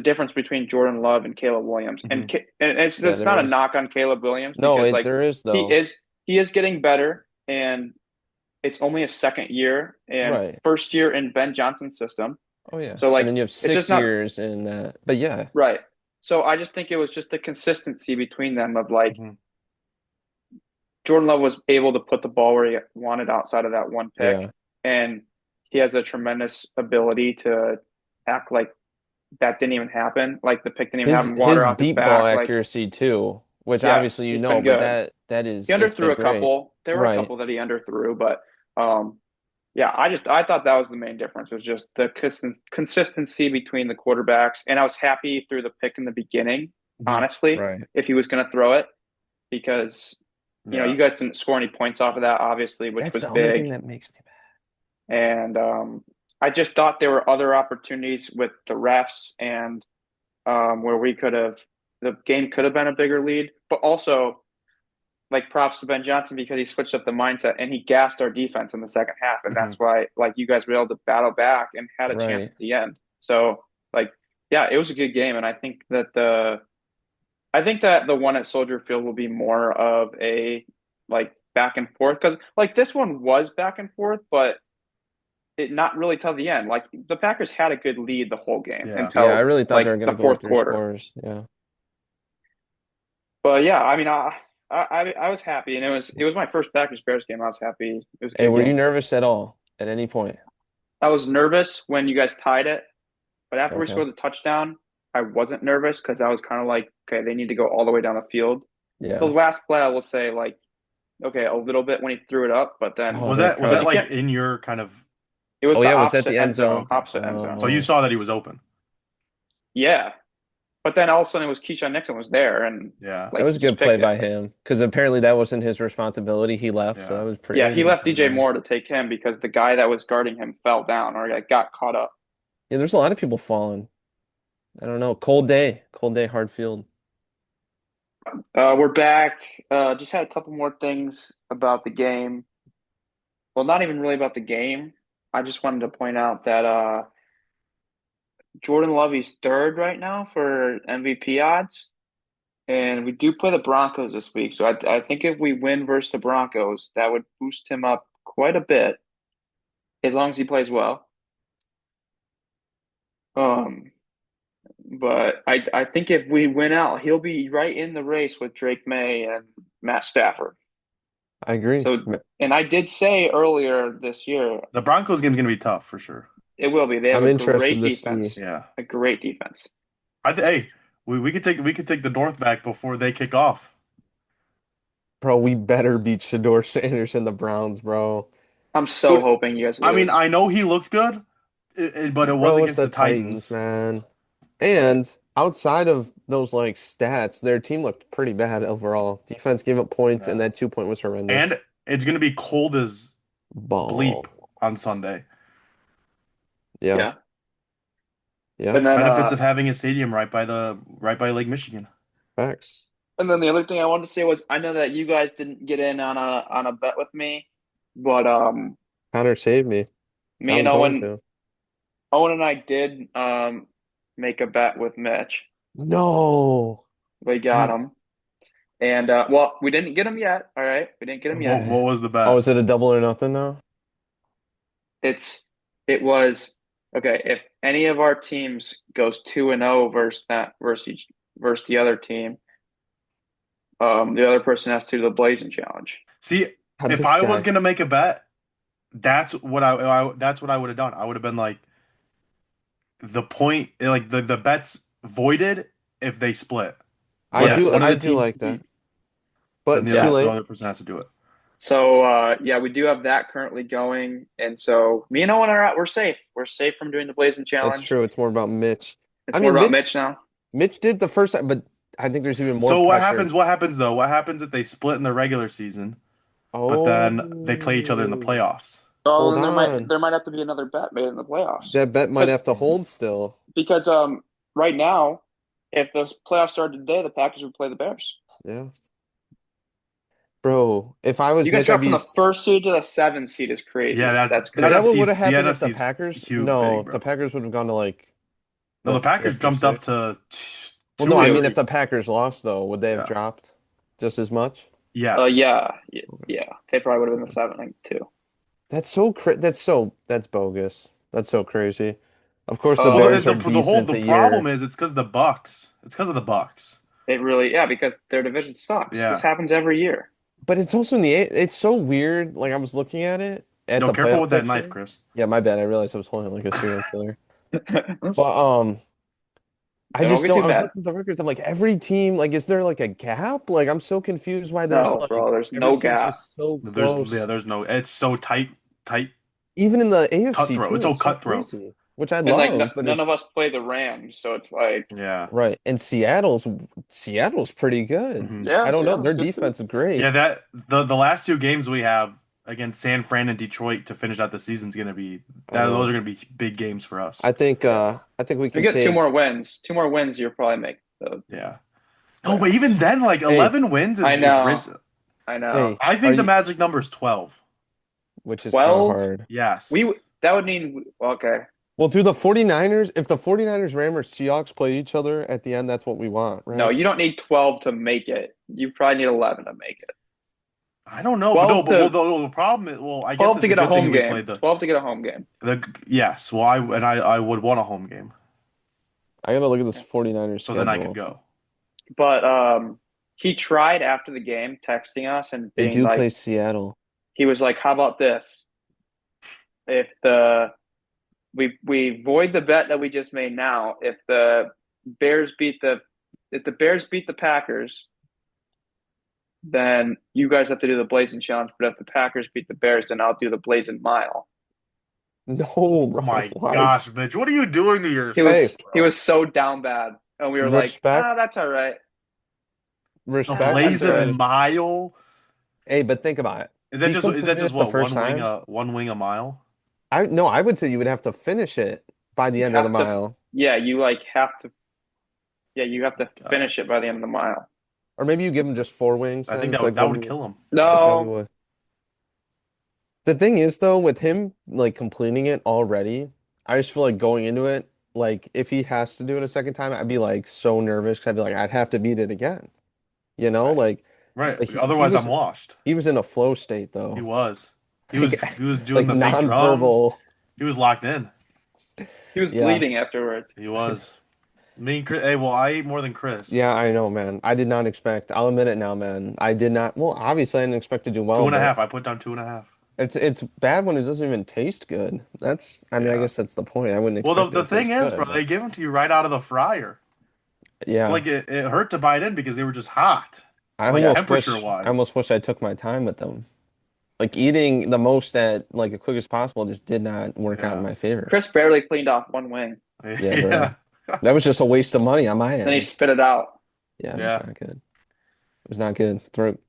difference between Jordan Love and Caleb Williams. Hmm. And Yeah, it's there not a is knock on Caleb Williams no, because it like there is he though. is he is getting better and it's only his second year and Right. first year in Ben Johnson's system. Oh yeah. So And like then you have it's just six not years in that. But yeah, right. So I just think it was just the consistency between them of like Hmm. Jordan Love was able to put the ball where he wanted outside of that one pick yeah. and he has a tremendous ability to act like that didn't even happen. Like the pick didn't even His happen, water his off his deep ball back. Like, accuracy too, which yes, obviously you he's know, been but good. that He is it's underthrew been a great. couple. There were a Right. couple that he underthrew, but yeah, I thought that was the main difference was just the consistency between the quarterbacks. And I was happy through the pick in the beginning, Hmm. honestly, Right. if he was going to throw it, because Yeah. you guys didn't score any points off of that, obviously, which That's was the only thing big. that makes me And I just thought there were other opportunities with the refs and where the game could have been a bigger lead, but also like props to Ben Johnson because he switched up the mindset and he gassed our defense in the second half, and Hmm. that's why like you guys were able to battle back and had a bad. chance Right. at the end. So like yeah, it was a good game, and I think that the one at Soldier Field will be more of a like back and forth because like this one was back and forth, but it not really till the end. Like the Packers had a good lead the whole game Yeah. Yeah, I until really thought they like were gonna the go with fourth their quarter. scores. Yeah. But yeah, I mean, I was happy, and it was my first Packers Bears game. I was happy. It was a Hey, good were you game. nervous at all at any point? I was nervous when you guys tied it, but after we Okay. scored the touchdown, I wasn't nervous because I was kind of like, okay, they need to go all the way down the field. The Yeah. last play, I will say, like, okay, a little bit when he threw it up, but then Oh, Was that that was because that you like cut. can't. in your kind of It was Oh the yeah, was that opposite the end end oh, zone, zone? okay. opposite end zone. So you Oh. saw that he was open. Yeah, but then all of a sudden it was Keyshawn Nixon was there, and Yeah. That like was he a good just play picked it. by him because apparently that wasn't his responsibility. He left, so Yeah. that Yeah, was a he good left play DJ by him. Moore to take him because the guy that was guarding him fell down or like got caught up. Yeah, there's a lot of people falling. I don't know. Cold day, hard field. We're back. Just had a couple more things about the game. Well, not even really about the game. I just wanted to point out that Jordan Lovey's third right now for MVP odds, and we do play the Broncos this week. So I think if we win versus the Broncos, that would boost him up quite a bit, as long as he plays well. Um, but I think if we win out, he'll be right in the race with Drake May and Matt Stafford. I agree. So, and I did say earlier this year, The Broncos game's gonna be tough for sure. it will be. They have I'm a interested great to see. defense, Yeah. a great defense. Hey, we could take the North back before they kick off. Bro, we better beat Shador Sanders and the Browns, bro. I'm so Dude, hoping you guys I mean, lose. I know he looked good, but it was Bro, it's against the the Titans, Titans. man. Right. And outside of those like stats, their team looked pretty bad overall. Defense gave up points, and Yeah. that 2 point was horrendous. And it's gonna be cold as bleep Ball. on Sunday. Yeah, Yeah. yeah, And then Benefits of having a stadium right by Lake Michigan. facts. the other thing I wanted to say was I know that you guys didn't get in on a bet with me, but Connor saved me. Me I and was going Owen, to. Owen and I did make a bet with Mitch. No. We got him, and well, we didn't get him yet. All right, we didn't get him yet. What was the Oh, bet? is it a double or nothing now? It was okay. If any of our teams goes 2-0 versus the other team, the other person has to do the Blazing Challenge. See, Had if this I was guy. gonna make a bet, that's what I would have done. I would have been like the point, like the bet's voided if they split. I One Yes. do one of I the do teams like that. cheats, But then it's too Yes. the late. other person has to do it. So yeah, we do have that currently going, and so me and Owen are out. We're safe. We're safe from doing the Blazing That's Challenge. true. It's more about Mitch. I It's more mean, about Mitch Mitch now. Mitch did the first time, but I think there's even more So what pressure. happens? What happens though? What happens if they split in the regular season, but then they play each other in the Oh, playoffs? Oh, hold then on. there might have to be another bet made in the playoffs That bet might because have to hold still. right now, if the playoffs started today, the Packers would play the Bears. Yeah. Bro, if I You was guys Mitch, I'd drop from be. the first seed to the seventh seed is Yeah, crazy. that That's Is that crazy. what would have the happened if the NFC's Packers? huge, No, big, the bro. Packers would have gone to like No, the the Packers fifth or jumped up sixth. to Well, no, two I or Two. mean if three. the Packers lost though, would they have Yeah. dropped just as much? Yes. Yeah, Okay. yeah. They probably would have been the seven, like two. That's bogus. That's so crazy. Of course, the Uh, Well, Bears are decent the the problem year, is it's because the Bucks. It's because of the Bucks. it really, yeah, because their division sucks. This Yeah. happens every year. but it's also in the it's so weird. Like I was looking at it at No, the careful playoff with that knife, picture. Chris. Yeah, my bad. I realized I was holding it like a serial killer. Don't But I just be don't. too I was mad. looking at the records. I'm like, every team, like, is there like a gap? Like, I'm so confused why there's No, like bro, there's every no team's gap. just so close. There's no. It's so tight, Even in the AFC cutthroat. too, It's all it's so cutthroat. crazy, which I And like love. But none of it's us play the Rams, so it's like, Yeah. right. And Seattle's pretty good. hmm I yeah, don't know. Seattle's Their good too. defense is great. Yeah. That the last two games we have against San Fran and Detroit to finish out the season is gonna be I that. Those know. are gonna be big games for us. Yeah. I think we If we can get take. two more wins, you'll probably make the Yeah. No, but playoffs. even then, like Hey, 11 wins I is know, risk. I know. hey, I are think the you? magic number is 12. Which is kind of 12? hard. Yes. That would mean okay. Well, do the 49ers, if the 49ers, Rams, or Seahawks play each other at the end, that's what we want, No, right? you don't need 12 to make it. You probably need 11 to make it. I don't know, but no, 12 but well, to the problem is, well, I guess 12 to it's a get a good thing home we played game. 12 to get a home game. the yes. Well, I would want a home game, I gotta look at this Yeah. 49ers so then I could schedule. go. But he tried after the game texting us and They being do like play Seattle. he was like, "How about this? If the we void the bet that we just made now, Bears beat the if the Bears beat the Packers, then you guys have to do the Blazing Challenge. But if the Packers beat the Bears, then I'll do the Blazing Mile." No, Oh bro. my Why? gosh, Mitch, what are you doing to He yourself, Hey, was he bro? was so down bad, and we were like, respect, "Ah, that's all right. A respect That's all blazing right." because, mile? hey, but think about it. He Is that completed just it the what first time. one wing a mile? I no, I would say you would have to finish it by the You end of the have to, mile. yeah, you like have to, yeah, you have to finish Gosh, it by the end of the mile. Or maybe you give him just four wings I then. think It's like that one would wing. kill him. It probably No, would. The thing is though, with him like completing it already, I just feel like going into it, like if he has to do it a second time, I'd be like so nervous 'cause I'd be like, I'd have to beat it again. You know, Right, right. like Otherwise, I'm lost. he was in a flow state He though. was. Like He was doing like the fake drums. nonverbal. He was locked in. he was Yeah. bleeding afterwards. He was. Me and Chris. Hey, well, I ate more than Chris. Yeah, I know, man. I did not expect. I'll admit it now, man. I did not. Well, obviously, I didn't expect to do Two well, and a but half. I put down two and a half. it's bad when it doesn't even taste good. That's. I mean, I Yeah. guess that's the point. I wouldn't Well, expect it the to thing taste is, bro, good, but they give them to you right out of the fryer. So, yeah, like, it hurt to bite in because they were just hot, I like Yeah, almost temperature wish. I wise. almost wish I took my time with them. Like eating the most at like the quickest possible just did not work out in Yeah. my favor. Chris barely cleaned off one wing. Yeah, Yeah. bro. That was just a waste of money on my Then he end. spit it out. Yeah, it was Yeah. not good. It was not good. Throat.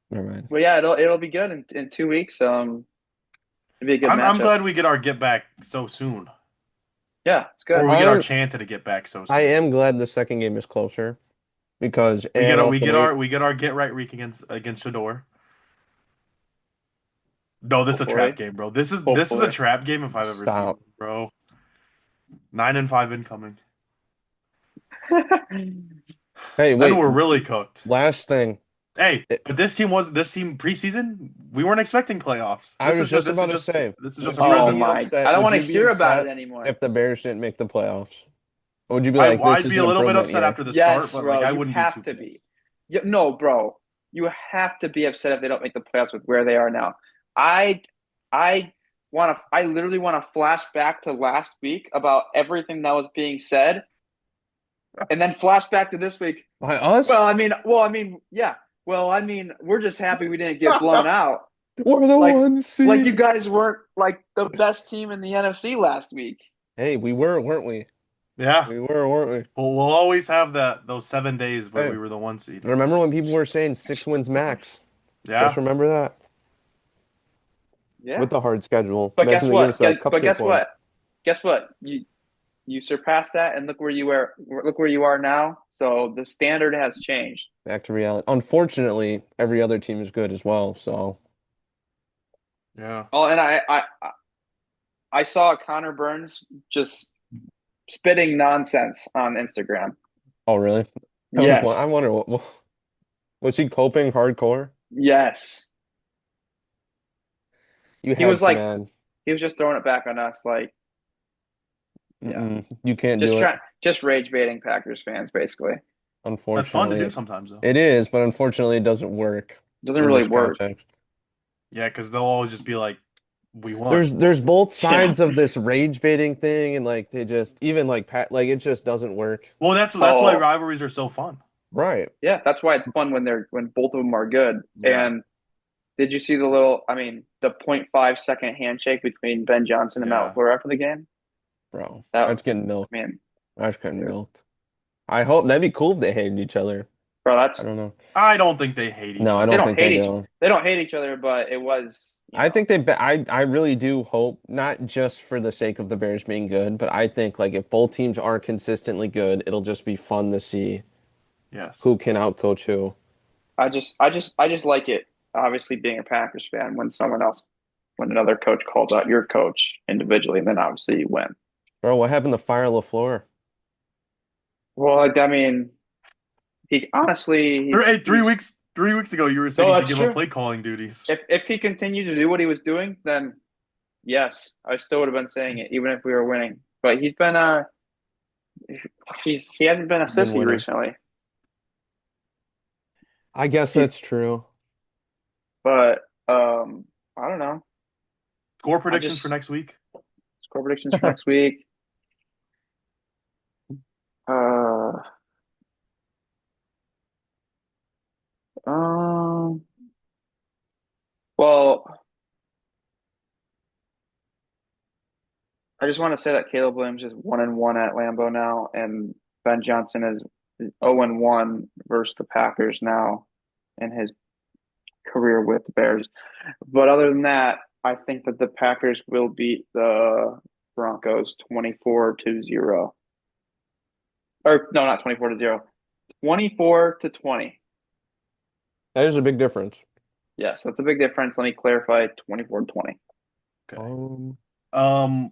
Never mind. But yeah, it'll be good in 2 weeks. It'll be a good I'm matchup. glad we get our get back so soon, Yeah, it's or good. we get our I'm. chance at a get back so I soon. am glad the second game is closer because I don't have to wait. We get our get right week against Shador. No, this is a trap Hopefully, game, bro. This is a hopefully. trap game if I've ever seen Stop. one, bro. 9-5 incoming. Hey, Then wait. we're really cooked. Last thing. Hey, It, but this team preseason, we weren't expecting playoffs. I This was is just just this is about to just say, this is just would a you Oh be present. my! upset? I don't Would want you to be hear about it upset anymore. if the Bears didn't make the playoffs? Or would you be I like, this I'd is be an a little bit improvement upset year? after the start, Yes, but like bro. I You wouldn't be have too to pissed. be. No, bro. You have to be upset if they don't make the playoffs with where they are now. I I I literally want to flash back to last week about everything that was being said, and then flash back to this week. By us? Yeah. We're just happy we didn't get blown out. We're the Like, one like you seed. guys weren't like the best team in the NFC last week. Hey, we were, weren't we? Yeah. We were, weren't Well, we'll always have those 7 days we? where Hey, we were the one seed. remember when people were saying 6 wins max? Just Yeah. remember that. Yeah. With the hard schedule. But Imagine guess they give us what? a But cupcake guess one. what? Guess what? You surpassed that, and look where you are. Look where you are now. So the standard has changed. Back to reality. Unfortunately, every other team is good as well. So, Yeah. Oh, and I saw Connor Burns just spitting nonsense on Instagram. oh really? That was one. I Yes, wonder was he coping hardcore? yes. You He had was to, like man. he was just throwing it back on us, like yeah, You can't do it. just rage baiting Packers fans, basically. That's fun to Unfortunately, do sometimes though. it is, but unfortunately, it doesn't work Doesn't in really this work. context. Yeah, because they'll always just be like, "We won." There's both Yeah. sides of this rage baiting thing, and like they just even like Pat like it just doesn't work. Well, that's why Oh, rivalries are so fun. Right. yeah. That's why it's fun when both of them are good. Yeah. And did you see the little? I mean, the 0.5 second handshake between Ben Johnson and Matt Yeah. LaFleur after the game? Bro. That That's getting I milked. mean, That's getting milked. I hope that'd be cool if they hated each other. bro, I that's don't know. I don't think they hate each No, I they don't other. don't think they hate each do. they don't hate each other, but it was, I think I really do hope, not just for the sake of the Bears being good, but I think like if both teams are consistently good, it'll just be fun to see Yes. who can outcoach who. I just like it. Obviously, being a Packers fan, when another coach calls out your coach individually, then obviously you win. Bro, what happened to Fire LaFleur? Well, I mean, he honestly, Hey, three he's weeks 3 weeks ago, you were saying no, he should that's give up true. play calling duties. If he continued to do what he was doing, then yes, I still would have been saying it, even if we were winning. But he hasn't been a He's been sissy winning. recently. I guess He's that's true. but I don't know. Score I predictions for just next week. score predictions for next week. Uh, um, well, I just want to say that Caleb Williams is 1-1 at Lambeau now, and Ben Johnson is 0-1 versus the Packers now in his career with the Bears. But other than that, I think that the Packers will beat the Broncos 24-0. Or no, not 24-0. 24-20. That is a big difference. Yes, that's a big difference. Let me clarify 24-20. Okay. Um, Um,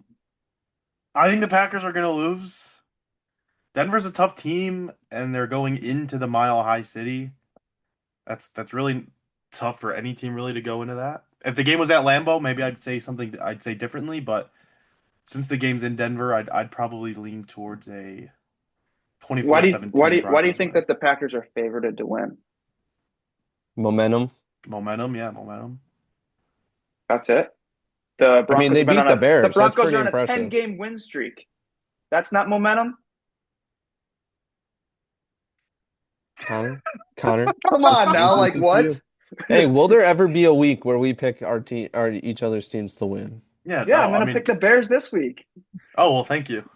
I think the Packers are gonna lose. Denver's a tough team, and they're going into the Mile High City. That's really tough for any team really to go into that. If the game was at Lambeau, maybe I'd say differently, but since the game's in Denver, I'd probably lean towards a Why do you why do 24-17 you, why do you Broncos think win. that the Packers are favored to win? momentum. Momentum, yeah, momentum. That's it. The I mean, Broncos they have been beat on the the Bears. That's Broncos pretty are on a 10 impressive. game win streak. That's not momentum. Connor, Connor, Come on now, this like is for what? you. Hey, will there ever be a week where we pick our each other's teams to win? Yeah, Yeah, I'm no, I gonna mean, pick the Bears this week. oh well, thank you.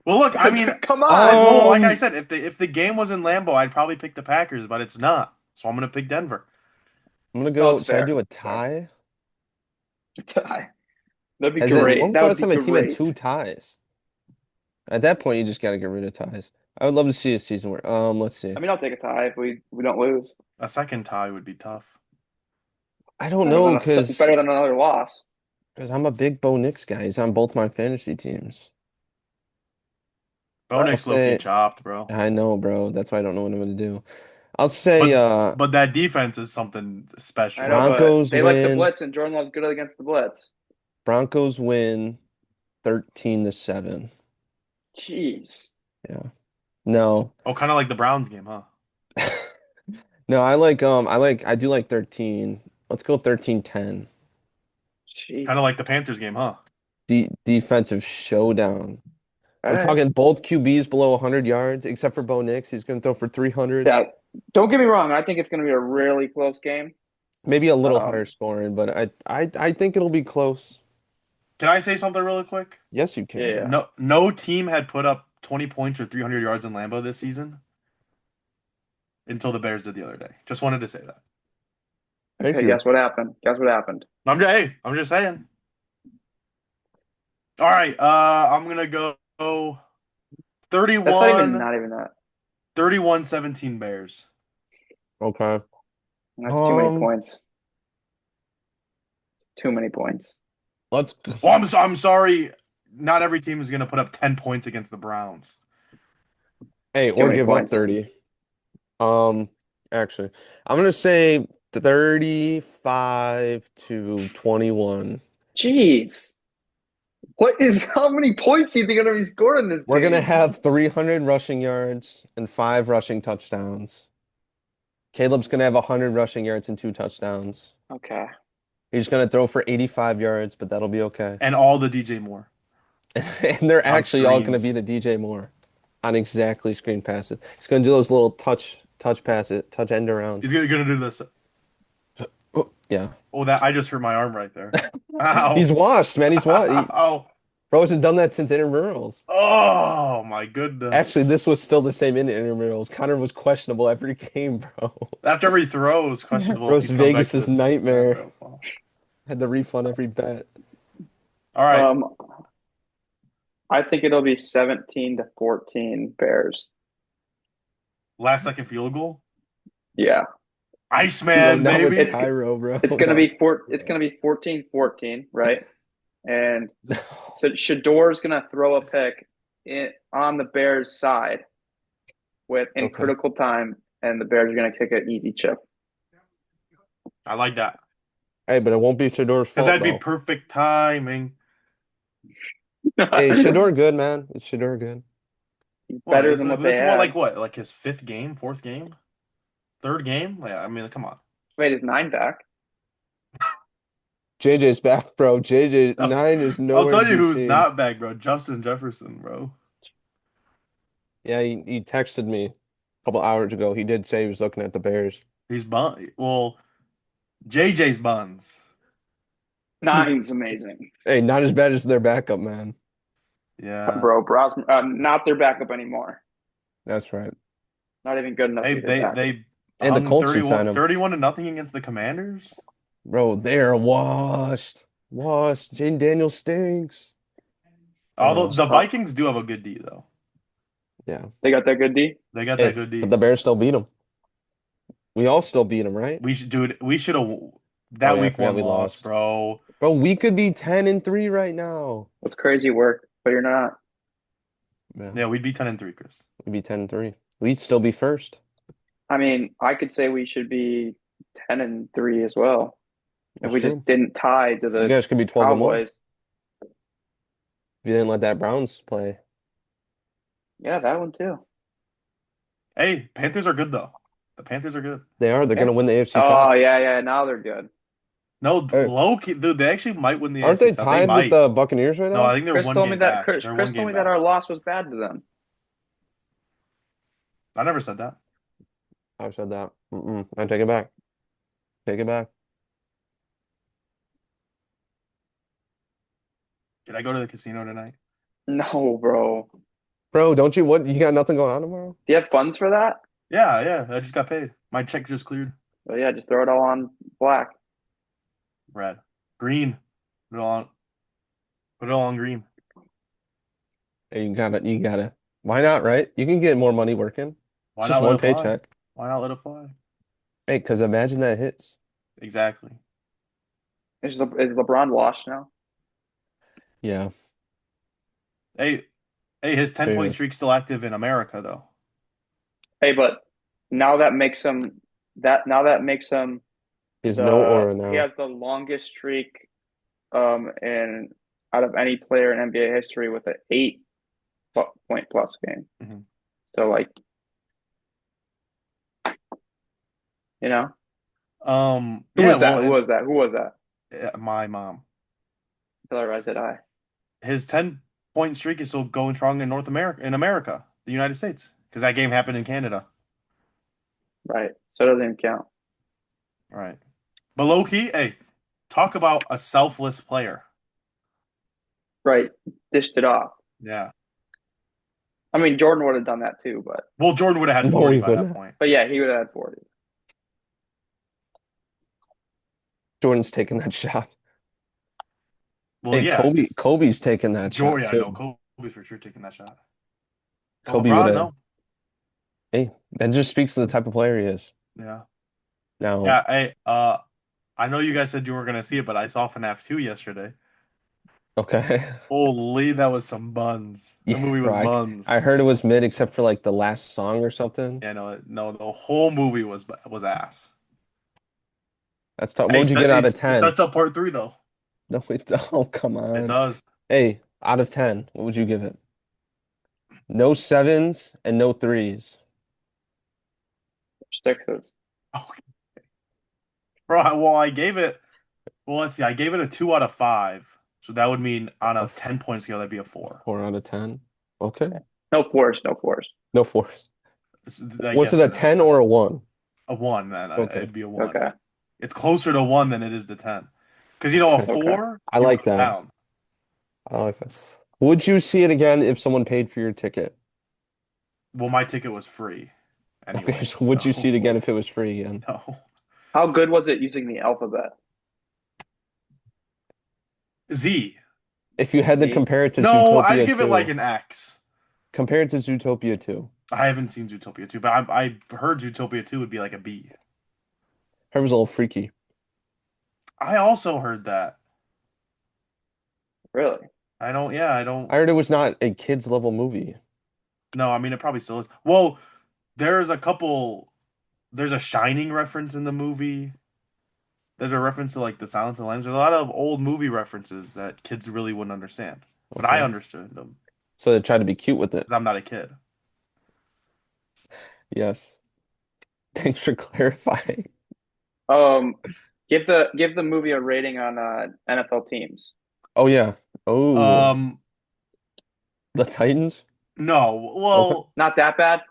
Well, look, I mean, Come I on. well, like I Um, said, if the game was in Lambeau, I'd probably pick the Packers, but it's not, so I'm gonna pick Denver. I'm gonna No, go. it's Should I fair. do a It's fair. tie? That'd be Has it? great. When was That the would last be time a team had great. two ties? At that point, you just got to get rid of ties. I would love to see a season where, let's see. I mean, I'll take a tie if we don't lose. A second tie would be tough. I don't know Better than another loss. because I'm a big Bo Nix guy. He's on both my fantasy teams. Bo I'll But Nix low-key say chopped, bro. I know, bro. That's why I don't know what I'm gonna do. I'll say But but that defense is something I know, special. but Broncos they like the win. blitz, and Jordan Love's good against the blitz. Broncos win 13-7. Jeez. Yeah. No. Oh, kind of like the Browns game, huh? No, I do like 13. Let's go 13-10. Jeez. Kind of like the Panthers game, huh? Defensive showdown. All We're right. talking both QBs below 100 yards, except for Bo Nix. He's going to throw for 300. Yeah. Don't get me wrong. I think it's going to be a really close game. Maybe a little higher Um, scoring, but I think it'll be close. Can I say something really quick? Yes, you can, yeah. bro. No team had put up 20 points or 300 yards in Lambeau this season until the Bears did the other day. Just wanted to say that. Thank Okay. you. Guess what happened? Guess what happened? I'm just saying. All right, I'm gonna go That's 31, not even that. 31-17 Bears. Okay. That's too many Um, points. Too many points. let's Well, I'm sorry. Not every team is gonna put up 10 points against the Browns. Hey, Too or many give up points. 30. Um, actually, I'm gonna say 35-21. Jeez. How many points do you think are going to be scored in this We're gonna game? have 300 rushing yards and 5 rushing touchdowns. Caleb's gonna have 100 rushing yards and 2 touchdowns. Okay. He's gonna throw for 85 yards, but that'll be okay. And all the DJ Moore And they're on actually all gonna be screens. the DJ Moore on exactly screen passes. He's gonna do those little touch passes, touch end arounds. He's gonna do this. Oh, yeah. Oh, that I just hurt my arm right there. Ow. He's washed, man. He's washed. Ow. Bro hasn't done that since intramurals. Oh my Actually, goodness. this was still the same in intramurals. Connor was questionable every game, bro. After every throw is questionable if Bro's he's come back to Vegas's this stand nightmare. profile. Had to refund every bet. All right. Um, I think it'll be 17 to 14 Bears. Last second field goal. Yeah. Bro, Iceman, not with baby. It's Tyro, bro. it's gonna No. be it's gonna be 14-14, right? And No. so Shador's gonna throw a pick on the Bears side in Okay. critical time, and the Bears are gonna kick an easy chip. I like that. Hey, but it won't be Shador's Because fault that'd be though. perfect timing. Hey, Shador good, man. It's Shador good. What Better is than it? what they This is what had. like his fifth game, fourth game, third game? Yeah, I mean, come on. Wait, is 9 back? JJ's back, bro. JJ Oh, 9 is I'll nowhere to tell you be who's seen. not back, bro. Justin Jefferson, bro. Yeah, he texted me a couple hours ago. He did say he was looking at the Bears. He's bun. Well, JJ's buns. 9's amazing. Hey, not as bad as their backup, man. Yeah. Bro, not their backup anymore. That's right. Not even good enough to They be their they backup. they And the hung Colts should sign 31, him. 31 to nothing against the Commanders. Bro, they're washed. Washed. Jaden Daniels stinks. Although It's the tough. Vikings do have a good D though. Yeah. They got that good D. They got that Hey, good but D. the Bears still beat them. We all still beat them, right? We should have Oh that yeah, I week forgot one we loss, lost. bro. Bro, we could be 10-3 right now. That's crazy work, but you're not. Yeah, Yeah, we'd be 10-3, Chris. we'd be 10-3. We'd still be first. I mean, I could say we should be 10-3 as well if That's we just true. didn't tie to You the guys could be 12-1 Cowboys. if you didn't let that Browns play. Yeah, that one too. Hey, Panthers are good though. The Panthers are good. They are. They're Yeah. gonna win the AFC Oh South. yeah. Now they're good. No, Hey, low key, dude, they actually might win the aren't AFC they South. They tied with might. the Buccaneers right No, I now? think they're Chris one told me game that back. Chris They're Chris one told game me that back. our loss was bad to them. I never said that. I said that. I take it back. Take it back. Did I go to the casino tonight? No, bro. Do Bro, don't you what you got nothing going on tomorrow? you have funds for that? Yeah. I just got paid. My check just cleared. Oh yeah, just throw it all on black. Red. Green. Put it on. Put it all on green. Hey, you gotta. Why not, right? You can get more money working. It's Why just not let one it fly? paycheck. Why not let it fly? Hey, because imagine that hits. Exactly. Is LeBron washed now? Yeah. Hey, hey, his 10 point Very. streak's still active in America though. Hey, but now that makes him now that makes him He's no aura he now. has the longest streak in out of any player in NBA history with an 8 point plus game. Mhm. So like, you know, who Yeah, was that? well, Who was that? Who was that? my mom. Until I said I. His 10 point streak is still going strong in North America, in America, the United States, because that game happened in Canada. Right. So it doesn't even count. Right. But low key, hey, talk about a selfless player. Right. Dished it off. Yeah. I mean, Jordan would have done that too, but Well, Jordan would have had No, 40 he by that wouldn't. point. yeah, he would have had 40. Jordan's taking that shot. Well, Hey, yeah, Kobe, because Kobe's taking that shot Jordan, I know too. Kobe's for sure taking that shot. But Kobe would LeBron, have. no. Hey, that just speaks to the type of player he is. Yeah. Now, Yeah, hey, I know you guys said you were gonna see it, but I saw FNAF 2 yesterday. okay. Holy, that was some buns. The Yeah, movie bro, was buns. I heard it was mid except for like the last song or something. Yeah, no, no, the whole movie was ass. That's tough. What Hey, would you get out of it 10? sets up part three though. No, it don't. Come It on. does. Hey, out of 10, what would you give it? No sevens and no threes. Sixes. Oh, bro, well, I gave it. Well, let's see. I gave it a 2 out of 5. So that would mean on A a 10 point scale, that'd be a 4. 4 out of 10. Okay. No fours, no fours. No fours. I Was guess it a then 10 or a 1? a 1, then Okay. it'd be a 1. Okay. It's closer to 1 than it is to 10. Because a Okay. Okay. 4, I you like go that. down. I like that. Would you see it again if someone paid for your ticket? Well, my ticket was free Okay, anyway. so would you see So, it again if it was free again? no. How good was it using the alphabet? Z. If you had to Z? compare it to No, I'd Zootopia give it like 2, an X. compare it to Zootopia 2. I haven't seen Zootopia 2, but I heard Zootopia 2 would be like a B. Her was a little freaky. I also heard that. Really? I don't. I heard it was not a kids level movie. No, I mean, it probably still is. Well, there's a couple, there's a Shining reference in the movie. There's a reference to like the Silence of the Lambs. There's a lot of old movie references that kids really wouldn't understand. But I Okay. understood them So they tried to be cute with it. because I'm not a kid. Yes. Thanks for clarifying. Um, give the movie a rating on NFL teams. Oh yeah. Oh, Um, the Titans? no. Okay. Well, Not that bad.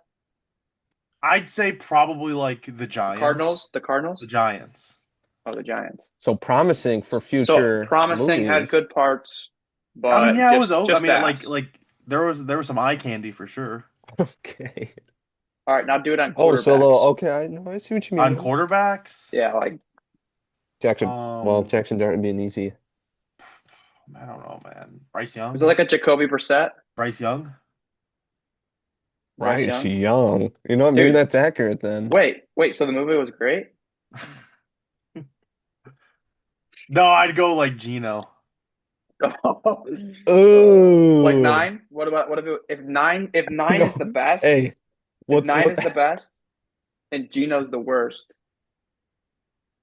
I'd say probably like the Giants. Cardinals, the Cardinals, The Giants. oh the Giants. So promising for So future promising, had movies. good parts, I mean, but yeah, it was. I just mean, ass. there was some eye candy for sure. Okay. All right, now do it on Oh, so quarterbacks. okay, I know I see what you mean On now. quarterbacks, Yeah, like Jackson, well, um, Jackson Dart being easy. I don't know, man. Bryce was it Young. like a Jacoby Brissett, Bryce Young. Bryce Bryce Young? Young. You know what? Maybe Dude, that's accurate then. wait. So the movie was great. No, I'd go like Gino. Like Oh nine? What if nine is no. the best? Hey, If what's nine what? is the best and Gino's the worst,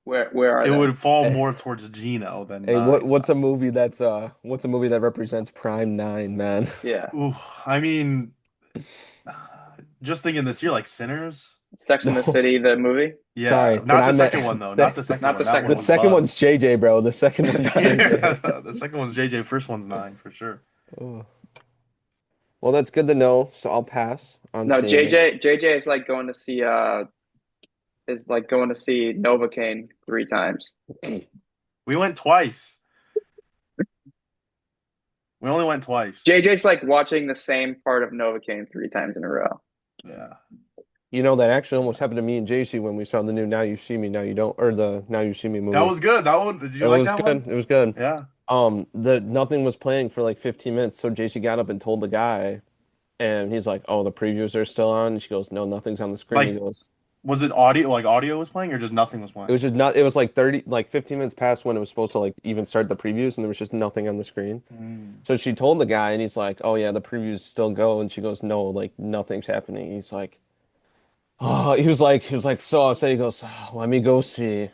where are It they? would fall Hey, more towards Gino than hey, nine. what's a movie that's what's a movie that represents Prime Nine, man? Yeah. Ooh, I mean, just thinking this year, like Sinners. Sex in the No, City, the movie. Yeah, sorry, then not I the meant second one though. Not that, the second Not one. the That second the one one. was second one's buzz. JJ, bro. The second one's JJ. Yeah, the second one's JJ. First one's 9 for sure. Oh. Well, that's good to know. So I'll pass on No, seeing it. JJ is like going to see Novocaine 3 times. We went twice. We only went twice. JJ's like watching the same part of Novocaine 3 times in a row. Yeah. You know, that actually almost happened to me and JC when we saw the new Now You See Me, Now You Don't, or the Now You See Me That movie. was good. That one. Did It you like was that one? good. It was good. Yeah. The nothing was playing for like 15 minutes, so JC got up and told the guy, and he's like, "Oh, the previews are still on." And she goes, "No, nothing's on the screen." He Like goes, Was it audio? Like audio was playing, or just nothing was It playing? was just not. It was like 30, like 15 minutes past when it was supposed to like even start the previews, and there was just nothing on the screen. Mm. So she told the guy, and he's like, "Oh yeah, the previews still go." And she goes, "No, like nothing's happening." He's like, "Oh," he was like so upset. He goes, "Oh, let me go see."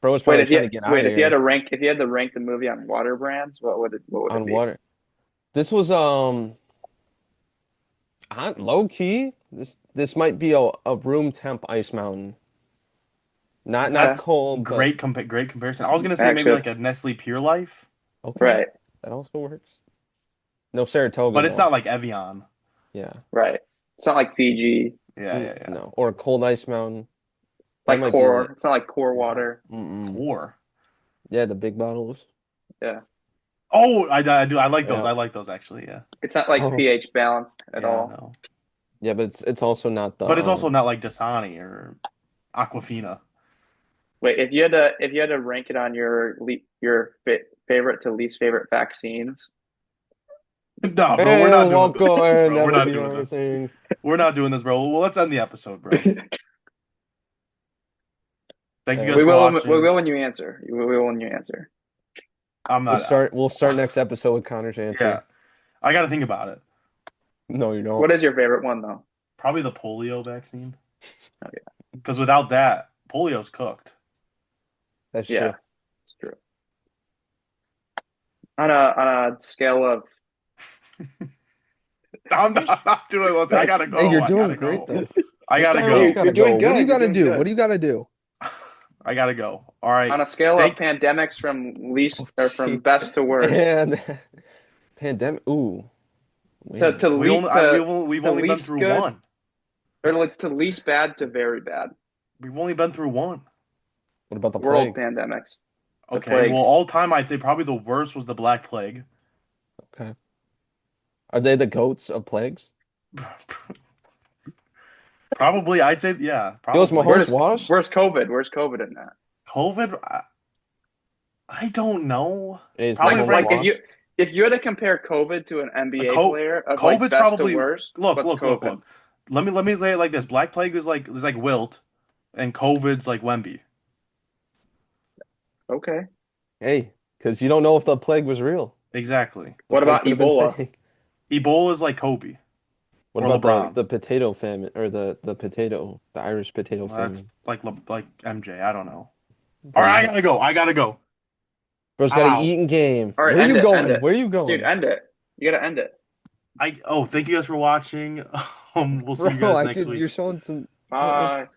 Bro was probably trying to get out of If you had here to rank the movie on water brands, what would it on be? water. This was low key. This might be a room temp ice mountain. Not Okay, That's cold, but great comparison. I was gonna say maybe actually, like a Nestle Pure Life, okay. right, That also works. No Saratoga but it's though. not like Evian. Yeah. right. It's not like Fiji, Yeah, yeah, yeah. No. Or a cold ice mountain. That like might be core. it. It's not like core Yeah. water. Mm-mm. Core. Yeah, the big bottles. Yeah, Oh, I do. I like those. Yeah. I like those actually. Yeah. it's not like Oh. pH balanced at Yeah, all. no. Yeah, but it's also not the But it's also not like Dasani or Aquafina. Wait, if you had to rank it on favorite to least favorite vaccines, No, bro, we're Hey, not doing won't this, go and bro. We're never not be doing this. anything. We're not doing this, bro. Well, let's end the episode, bro. Thank you Hey, guys for we watching. will when you answer. We will when you answer. I'm we'll not. start we'll start next episode with Connor's Yeah, answer. I got to think about it. No, you don't. What is your favorite one though? Probably the polio vaccine, Okay. because without that, polio's cooked. That's true. Yeah, it's true. On a scale of I'm not doing. I gotta Hey, go. you're I doing gotta great go. though. I This gotta guy always go. gotta you're doing go. What do you good. You're gotta doing do? What good. do you gotta do? I gotta go. All right. On a scale of Thank. pandemics from Oh, least or from gee. best to worst And pandemic. Ooh, wait a to minute. We've to only been least through good one. or like to least bad to very bad. We've only been through one. What about the World plague? pandemics, the Okay. Well, plagues. all time I'd say probably the worst was the Black Plague. Okay. Are they the goats of plagues? Probably, I'd say, yeah, Yo, is my probably. horse washed? Where's COVID in that? COVID, I don't know. Hey, is my Probably horse Like rank washed? if you had to compare COVID to an a NBA co player of like COVID's best to probably worst, look, what's look, look, COVID? look. Let me say it like this. Black Plague is like Wilt, and COVID's like Wemby. Okay. Hey, because you don't know if the plague was real. Exactly. The What plague about could have been Ebola? fake. Ebola is like Kobe What or about the LeBron. the potato famine or the Irish potato Well, that's famine? like MJ. I don't know. All There you right, I go. gotta go. I gotta go. Bro's got to Ow. eat in game. All right, Where are you end going? it, Where are you dude, going? end it. You gotta end it. Thank you guys for watching. We'll see Bro, you guys I next could week. you're showing some what's Bye.